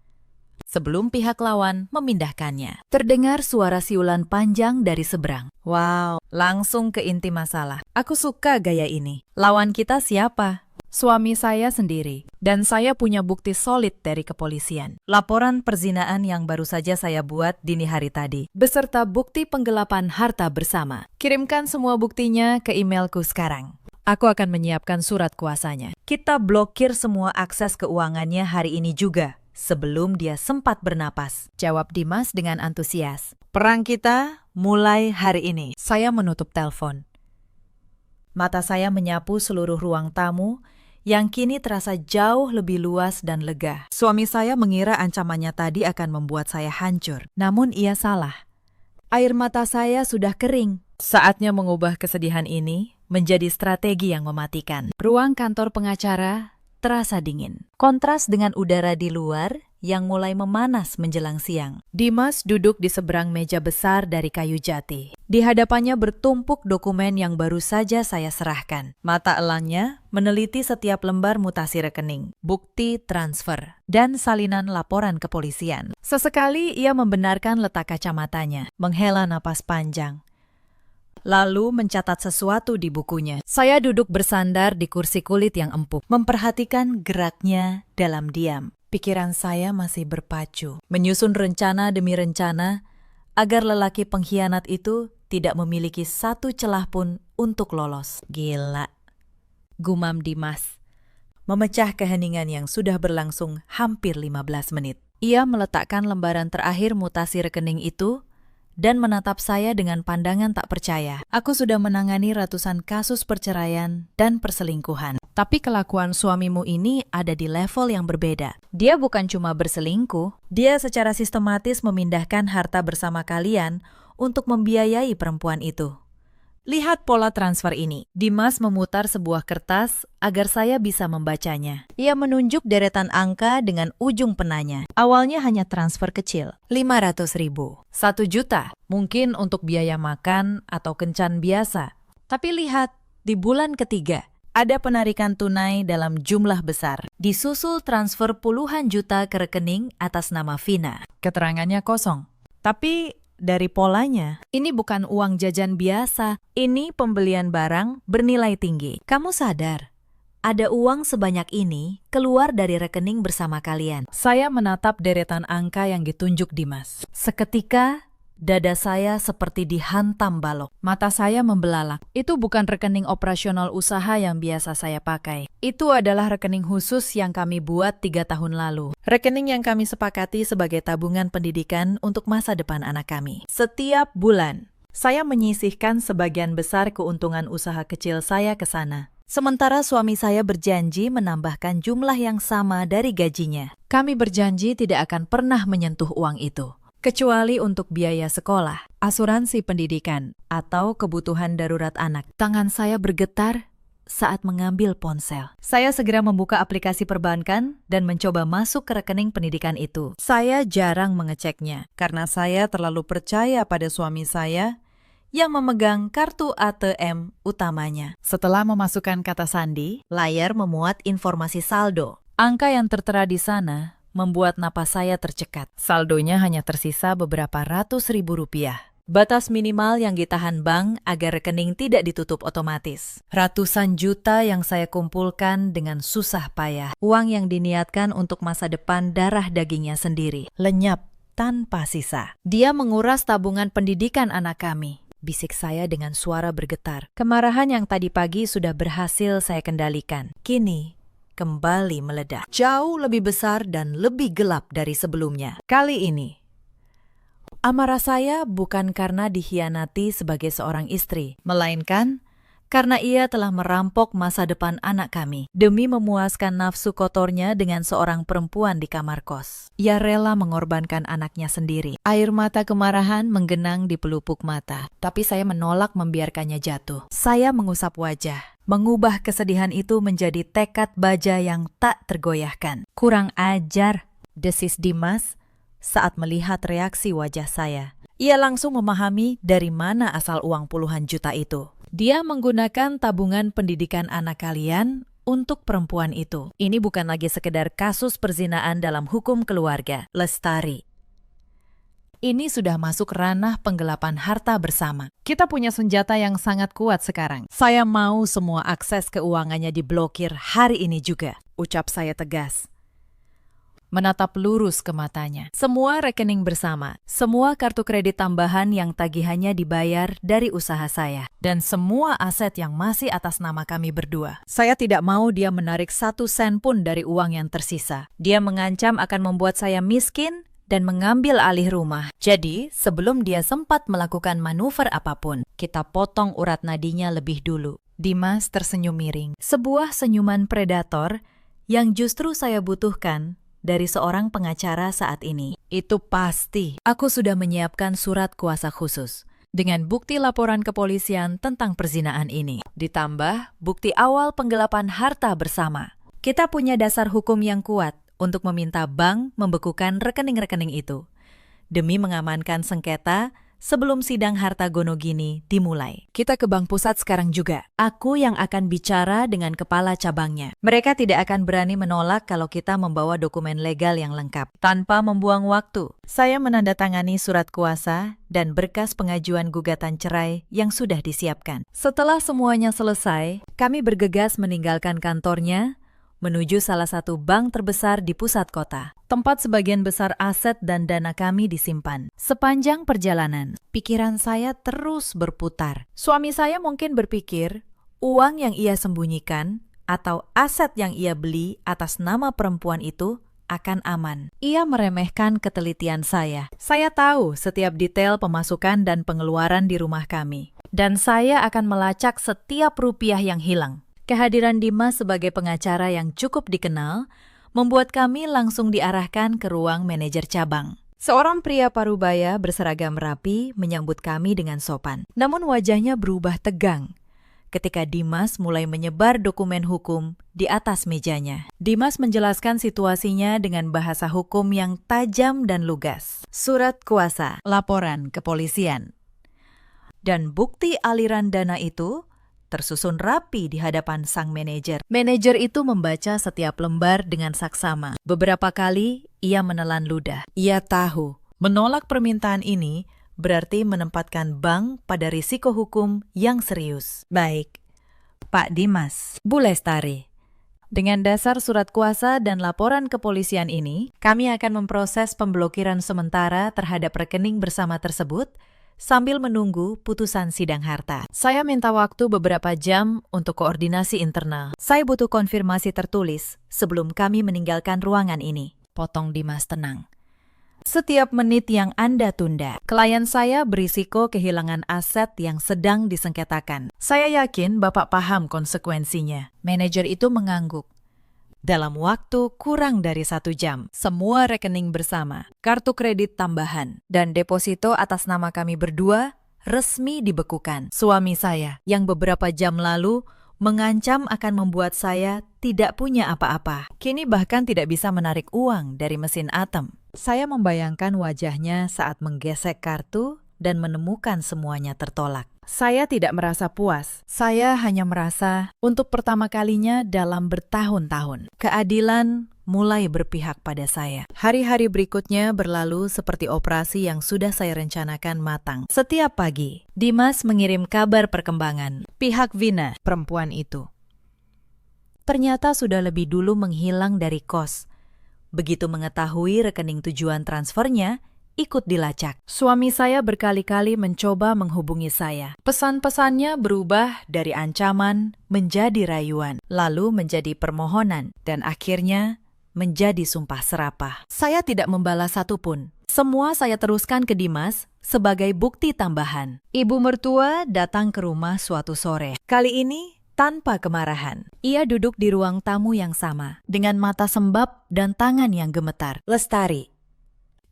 A: sebelum pihak lawan memindahkannya." Terdengar suara siulan panjang dari seberang. Wow, langsung ke inti masalah. Aku suka gaya ini. Lawan kita siapa? Suami saya sendiri, dan saya punya bukti solid dari kepolisian. Laporan perzinaan yang baru saja saya buat dini hari tadi, beserta bukti penggelapan harta bersama. Kirimkan semua buktinya ke emailku sekarang. Aku akan menyiapkan surat kuasanya. Kita blokir semua akses keuangannya hari ini juga, sebelum dia sempat bernapas, jawab Dimas dengan antusias. Perang kita mulai hari ini. Saya menutup telepon. Mata saya menyapu seluruh ruang tamu yang kini terasa jauh lebih luas dan lega. Suami saya mengira ancamannya tadi akan membuat saya hancur. Namun ia salah. Air mata saya sudah kering. Saatnya mengubah kesedihan ini menjadi strategi yang mematikan. Ruang kantor pengacara terasa dingin. Kontras dengan udara di luar yang mulai memanas menjelang siang. Dimas duduk di seberang meja besar dari kayu jati. Di hadapannya bertumpuk dokumen yang baru saja saya serahkan. Mata elangnya meneliti setiap lembar mutasi rekening, bukti transfer, dan salinan laporan kepolisian. Sesekali ia membenarkan letak kacamatanya, menghela napas panjang, lalu mencatat sesuatu di bukunya. Saya duduk bersandar di kursi kulit yang empuk, memperhatikan geraknya dalam diam. Pikiran saya masih berpacu, menyusun rencana demi rencana agar lelaki pengkhianat itu tidak memiliki satu celah pun untuk lolos. Gila, gumam Dimas, memecah keheningan yang sudah berlangsung hampir 15 menit. Ia meletakkan lembaran terakhir mutasi rekening itu dan menatap saya dengan pandangan tak percaya. Aku sudah menangani ratusan kasus perceraian dan perselingkuhan. Tapi kelakuan suamimu ini ada di level yang berbeda. Dia bukan cuma berselingkuh, dia secara sistematis memindahkan harta bersama kalian untuk membiayai perempuan itu. Lihat pola transfer ini. Dimas memutar sebuah kertas agar saya bisa membacanya. Ia menunjuk deretan angka dengan ujung penanya. Awalnya hanya transfer kecil, 500.000, 1 juta, mungkin untuk biaya makan atau kencan biasa. Tapi lihat, di bulan ketiga, ada penarikan tunai dalam jumlah besar. Disusul transfer puluhan juta ke rekening atas nama Vina. Keterangannya kosong. Tapi dari polanya, ini bukan uang jajan biasa. Ini pembelian barang bernilai tinggi. Kamu sadar, ada uang sebanyak ini keluar dari rekening bersama kalian. Saya menatap deretan angka yang ditunjuk Dimas. Seketika, dada saya seperti dihantam balok. Mata saya membelalak. Itu bukan rekening operasional usaha yang biasa saya pakai. Itu adalah rekening khusus yang kami buat 3 tahun lalu. Rekening yang kami sepakati sebagai tabungan pendidikan untuk masa depan anak kami. Setiap bulan, saya menyisihkan sebagian besar keuntungan usaha kecil saya ke sana. Sementara suami saya berjanji menambahkan jumlah yang sama dari gajinya. Kami berjanji tidak akan pernah menyentuh uang itu, kecuali untuk biaya sekolah, asuransi pendidikan, atau kebutuhan darurat anak. Tangan saya bergetar saat mengambil ponsel. Saya segera membuka aplikasi perbankan dan mencoba masuk ke rekening pendidikan itu. Saya jarang mengeceknya karena saya terlalu percaya pada suami saya yang memegang kartu ATM utamanya. Setelah memasukkan kata sandi, layar memuat informasi saldo.
B: Angka yang tertera di sana membuat napas saya tercekat. Saldonya hanya tersisa beberapa ratus ribu rupiah.
A: Batas minimal yang ditahan bank agar rekening tidak ditutup otomatis.
B: Ratusan juta yang saya kumpulkan dengan susah payah.
A: Uang yang diniatkan untuk masa depan darah dagingnya sendiri.
B: Lenyap tanpa sisa.
A: Dia menguras tabungan pendidikan anak kami. Bisik saya dengan suara bergetar. Kemarahan yang tadi pagi sudah berhasil saya kendalikan. Kini kembali meledak. Jauh lebih besar dan lebih gelap dari sebelumnya. Kali ini, amarah saya bukan karena dikhianati sebagai seorang istri, melainkan karena ia telah merampok masa depan anak kami demi memuaskan nafsu kotornya dengan seorang perempuan di kamar kos. Ia rela mengorbankan anaknya sendiri. Air mata kemarahan menggenang di pelupuk mata, tapi saya menolak membiarkannya jatuh. Saya mengusap wajah, mengubah kesedihan itu menjadi tekad baja yang tak tergoyahkan. Kurang ajar, desis Dimas saat melihat reaksi wajah saya. Ia langsung memahami dari mana asal uang puluhan juta itu. Dia menggunakan tabungan pendidikan anak kalian untuk perempuan itu. Ini bukan lagi sekedar kasus perzinaan dalam hukum keluarga, Lestari. Ini sudah masuk ranah penggelapan harta bersama. Kita punya senjata yang sangat kuat sekarang. Saya mau semua akses keuangannya diblokir hari ini juga, ucap saya tegas. Menatap lurus ke matanya. Semua rekening bersama, semua kartu kredit tambahan yang tagihannya dibayar dari usaha saya, dan semua aset yang masih atas nama kami berdua. Saya tidak mau dia menarik 1 sen pun dari uang yang tersisa. Dia mengancam akan membuat saya miskin dan mengambil alih rumah. Jadi, sebelum dia sempat melakukan manuver apapun, kita potong urat nadinya lebih dulu. Dimas tersenyum miring. Sebuah senyuman predator yang justru saya butuhkan dari seorang pengacara saat ini. Itu pasti. Aku sudah menyiapkan surat kuasa khusus dengan bukti laporan kepolisian tentang perzinaan ini. Ditambah bukti awal penggelapan harta bersama. Kita punya dasar hukum yang kuat untuk meminta bank membekukan rekening-rekening itu demi mengamankan sengketa sebelum sidang harta Gonogini dimulai. Kita ke Bank Pusat sekarang juga. Aku yang akan bicara dengan kepala cabangnya. Mereka tidak akan berani menolak kalau kita membawa dokumen legal yang lengkap. Tanpa membuang waktu, saya menandatangani surat kuasa dan berkas pengajuan gugatan cerai yang sudah disiapkan. Setelah semuanya selesai, kami bergegas meninggalkan kantornya menuju salah satu bank terbesar di pusat kota, tempat sebagian besar aset dan dana kami disimpan. Sepanjang perjalanan, pikiran saya terus berputar. Suami saya mungkin berpikir, uang yang ia sembunyikan atau aset yang ia beli atas nama perempuan itu akan aman. Ia meremehkan ketelitian saya. Saya tahu setiap detail pemasukan dan pengeluaran di rumah kami. Dan saya akan melacak setiap rupiah yang hilang. Kehadiran Dimas sebagai pengacara yang cukup dikenal membuat kami langsung diarahkan ke ruang manajer cabang. Seorang pria parubaya berseragam rapi menyambut kami dengan sopan. Namun wajahnya berubah tegang ketika Dimas mulai menyebar dokumen hukum di atas mejanya. Dimas menjelaskan situasinya dengan bahasa hukum yang tajam dan lugas. Surat kuasa, laporan kepolisian, dan bukti aliran dana itu tersusun rapi di hadapan sang manajer. Manajer itu membaca setiap lembar dengan saksama. Beberapa kali ia menelan ludah. Ia tahu menolak permintaan ini berarti menempatkan bank pada risiko hukum yang serius. Baik, Pak Dimas, Bu Lestari. Dengan dasar surat kuasa dan laporan kepolisian ini, kami akan memproses pemblokiran sementara terhadap rekening bersama tersebut sambil menunggu putusan sidang harta. Saya minta waktu beberapa jam untuk koordinasi internal. Saya butuh konfirmasi tertulis sebelum kami meninggalkan ruangan ini. Potong Dimas tenang. Setiap menit yang Anda tunda, klien saya berisiko kehilangan aset yang sedang disengketakan. Saya yakin Bapak paham konsekuensinya. Manajer itu mengangguk. Dalam waktu kurang dari 1 jam, semua rekening bersama, kartu kredit tambahan, dan deposito atas nama kami berdua resmi dibekukan. Suami saya, yang beberapa jam lalu mengancam akan membuat saya tidak punya apa-apa, kini bahkan tidak bisa menarik uang dari mesin ATM. Saya membayangkan wajahnya saat menggesek kartu dan menemukan semuanya tertolak.
B: Saya tidak merasa puas. Saya hanya merasa untuk pertama kalinya dalam bertahun-tahun, keadilan mulai berpihak pada saya. Hari-hari berikutnya berlalu seperti operasi yang sudah saya rencanakan matang. Setiap pagi, Dimas mengirim kabar perkembangan. Pihak Vina, perempuan itu, ternyata sudah lebih dulu menghilang dari kos. Begitu mengetahui rekening tujuan transfernya, ikut dilacak. Suami saya berkali-kali mencoba menghubungi saya. Pesan-pesannya berubah dari ancaman menjadi rayuan, lalu menjadi permohonan, dan akhirnya menjadi sumpah serapah. Saya tidak membalas satupun. Semua saya teruskan ke Dimas sebagai bukti tambahan. Ibu mertua datang ke rumah suatu sore. Kali ini tanpa kemarahan. Ia duduk di ruang tamu yang sama, dengan mata sembab dan tangan yang gemetar. "Lestari,"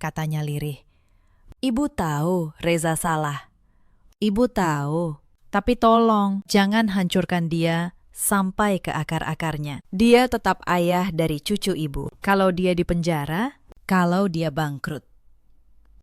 B: katanya lirih, "Ibu tahu Reza salah. Ibu tahu, tapi tolong jangan hancurkan dia sampai ke akar-akarnya. Dia tetap ayah dari cucu ibu. Kalau dia dipenjara, kalau dia bangkrut,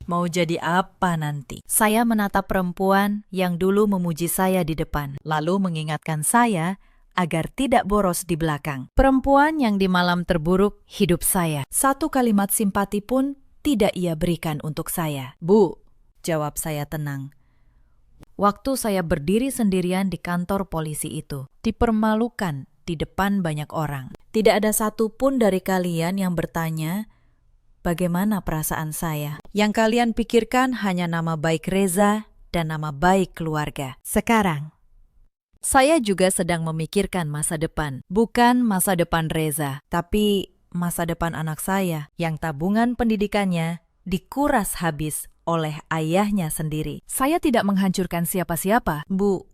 B: mau jadi apa nanti?" Saya menatap perempuan yang dulu memuji saya di depan, lalu mengingatkan saya agar tidak boros di belakang. Perempuan yang di malam terburuk hidup saya. Satu kalimat simpati pun tidak ia berikan untuk saya. "Bu," jawab saya tenang. Waktu saya berdiri sendirian di kantor polisi itu, dipermalukan di depan banyak orang. Tidak ada satupun dari kalian yang bertanya bagaimana perasaan saya. Yang kalian pikirkan hanya nama baik Reza dan nama baik keluarga. Sekarang, saya juga sedang memikirkan masa depan. Bukan masa depan Reza, tapi masa depan anak saya yang tabungan pendidikannya dikuras habis oleh ayahnya sendiri. Saya tidak menghancurkan siapa-siapa, Bu.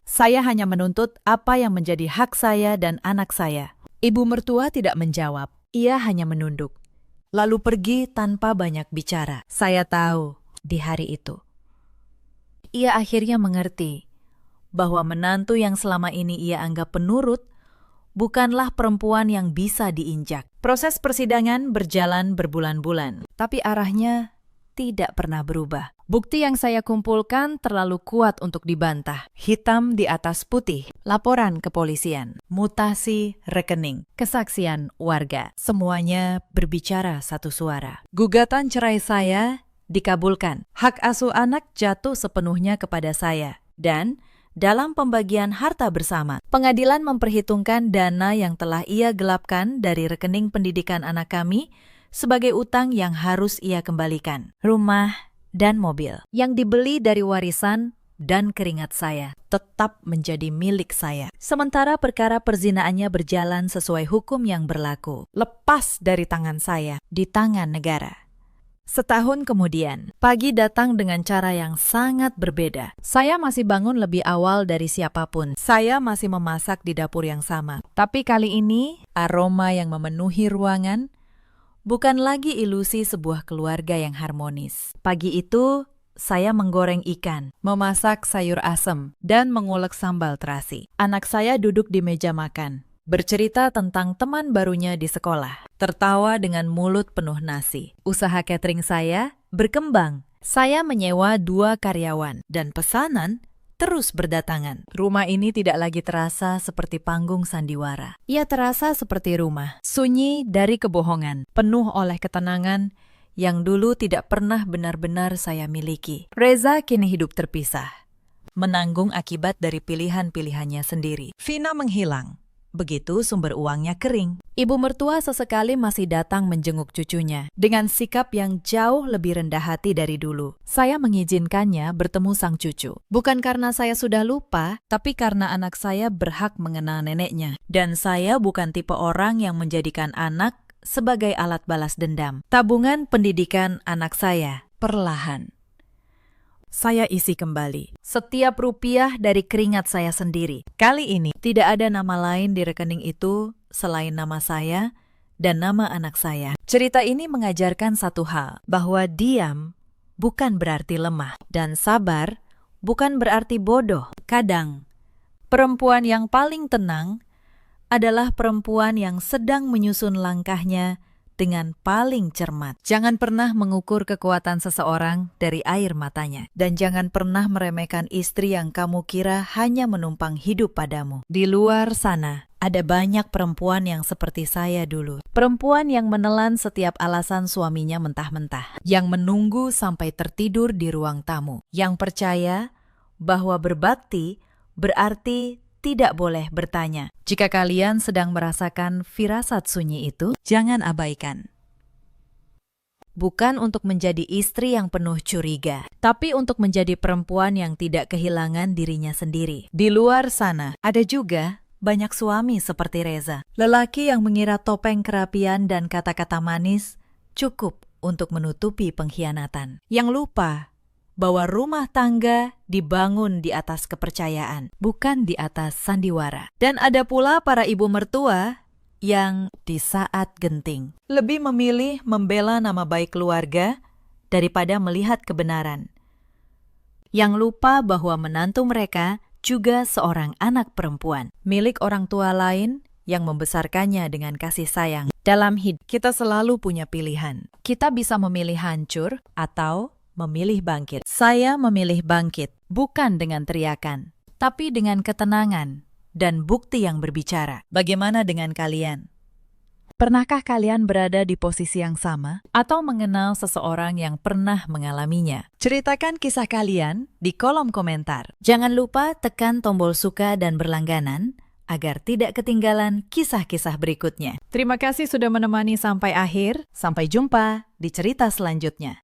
B: Saya hanya menuntut apa yang menjadi hak saya dan anak saya. Ibu mertua tidak menjawab. Ia hanya menunduk, lalu pergi tanpa banyak bicara. Saya tahu di hari itu, ia akhirnya mengerti bahwa menantu yang selama ini ia anggap penurut bukanlah perempuan yang bisa diinjak. Proses persidangan berjalan berbulan-bulan, tapi arahnya tidak pernah berubah. Bukti yang saya kumpulkan terlalu kuat untuk dibantah. Hitam di atas putih, laporan kepolisian, mutasi rekening, kesaksian warga. Semuanya berbicara satu suara. Gugatan cerai saya dikabulkan. Hak asuh anak jatuh sepenuhnya kepada saya. Dan dalam pembagian harta bersama, pengadilan memperhitungkan dana yang telah ia gelapkan dari rekening pendidikan anak kami sebagai utang yang harus ia kembalikan. Rumah dan mobil yang dibeli dari warisan dan keringat saya tetap menjadi milik saya. Sementara perkara perzinaannya berjalan sesuai hukum yang berlaku, lepas dari tangan saya, di tangan negara. Setahun kemudian, pagi datang dengan cara yang sangat berbeda. Saya masih bangun lebih awal dari siapapun. Saya masih memasak di dapur yang sama. Tapi kali ini, aroma yang memenuhi ruangan bukan lagi ilusi sebuah keluarga yang harmonis. Pagi itu, saya menggoreng ikan, memasak sayur asem, dan mengulek sambal terasi. Anak saya duduk di meja makan, bercerita tentang teman barunya di sekolah, tertawa dengan mulut penuh nasi. Usaha catering saya berkembang. Saya menyewa 2 karyawan, dan pesanan terus berdatangan. Rumah ini tidak lagi terasa seperti panggung sandiwara. Ia terasa seperti rumah, sunyi dari kebohongan, penuh oleh ketenangan yang dulu tidak pernah benar-benar saya miliki. Reza kini hidup terpisah, menanggung akibat dari pilihan-pilihannya sendiri. Vina menghilang. Begitu sumber uangnya kering. Ibu mertua sesekali masih datang menjenguk cucunya dengan sikap yang jauh lebih rendah hati dari dulu. Saya mengizinkannya bertemu sang cucu. Bukan karena saya sudah lupa, tapi karena anak saya berhak mengenal neneknya. Dan saya bukan tipe orang yang menjadikan anak sebagai alat balas dendam. Tabungan pendidikan anak saya perlahan saya isi kembali. Setiap rupiah dari keringat saya sendiri. Kali ini tidak ada nama lain di rekening itu selain nama saya dan nama anak saya. Cerita ini mengajarkan satu hal, bahwa diam bukan berarti lemah dan sabar bukan berarti bodoh. Kadang perempuan yang paling tenang adalah perempuan yang sedang menyusun langkahnya
A: dengan paling cermat. Jangan pernah mengukur kekuatan seseorang dari air matanya. Dan jangan pernah meremehkan istri yang kamu kira hanya menumpang hidup padamu. Di luar sana, ada banyak perempuan yang seperti saya dulu. Perempuan yang menelan setiap alasan suaminya mentah-mentah. Yang menunggu sampai tertidur di ruang tamu. Yang percaya bahwa berbakti berarti tidak boleh bertanya. Jika kalian sedang merasakan firasat sunyi itu, jangan abaikan. Bukan untuk menjadi istri yang penuh curiga, tapi untuk menjadi perempuan yang tidak kehilangan dirinya sendiri. Di luar sana, ada juga banyak suami seperti Reza. Lelaki yang mengira topeng kerapian dan kata-kata manis cukup untuk menutupi pengkhianatan. Yang lupa bahwa rumah tangga dibangun di atas kepercayaan, bukan di atas sandiwara. Dan ada pula para ibu mertua yang di saat genting lebih memilih membela nama baik keluarga daripada melihat kebenaran. Yang lupa bahwa menantu mereka juga seorang anak perempuan, milik orang tua lain yang membesarkannya dengan kasih sayang. Dalam hidup, kita selalu punya pilihan. Kita bisa memilih hancur atau memilih bangkit. Saya memilih bangkit, bukan dengan teriakan, tapi dengan ketenangan dan bukti yang berbicara. Bagaimana dengan kalian? Pernahkah kalian berada di posisi yang sama atau mengenal seseorang yang pernah mengalaminya? Ceritakan kisah kalian di kolom komentar. Jangan lupa tekan tombol suka dan berlangganan agar tidak ketinggalan kisah-kisah berikutnya. Terima kasih sudah menemani sampai akhir. Sampai jumpa di cerita selanjutnya.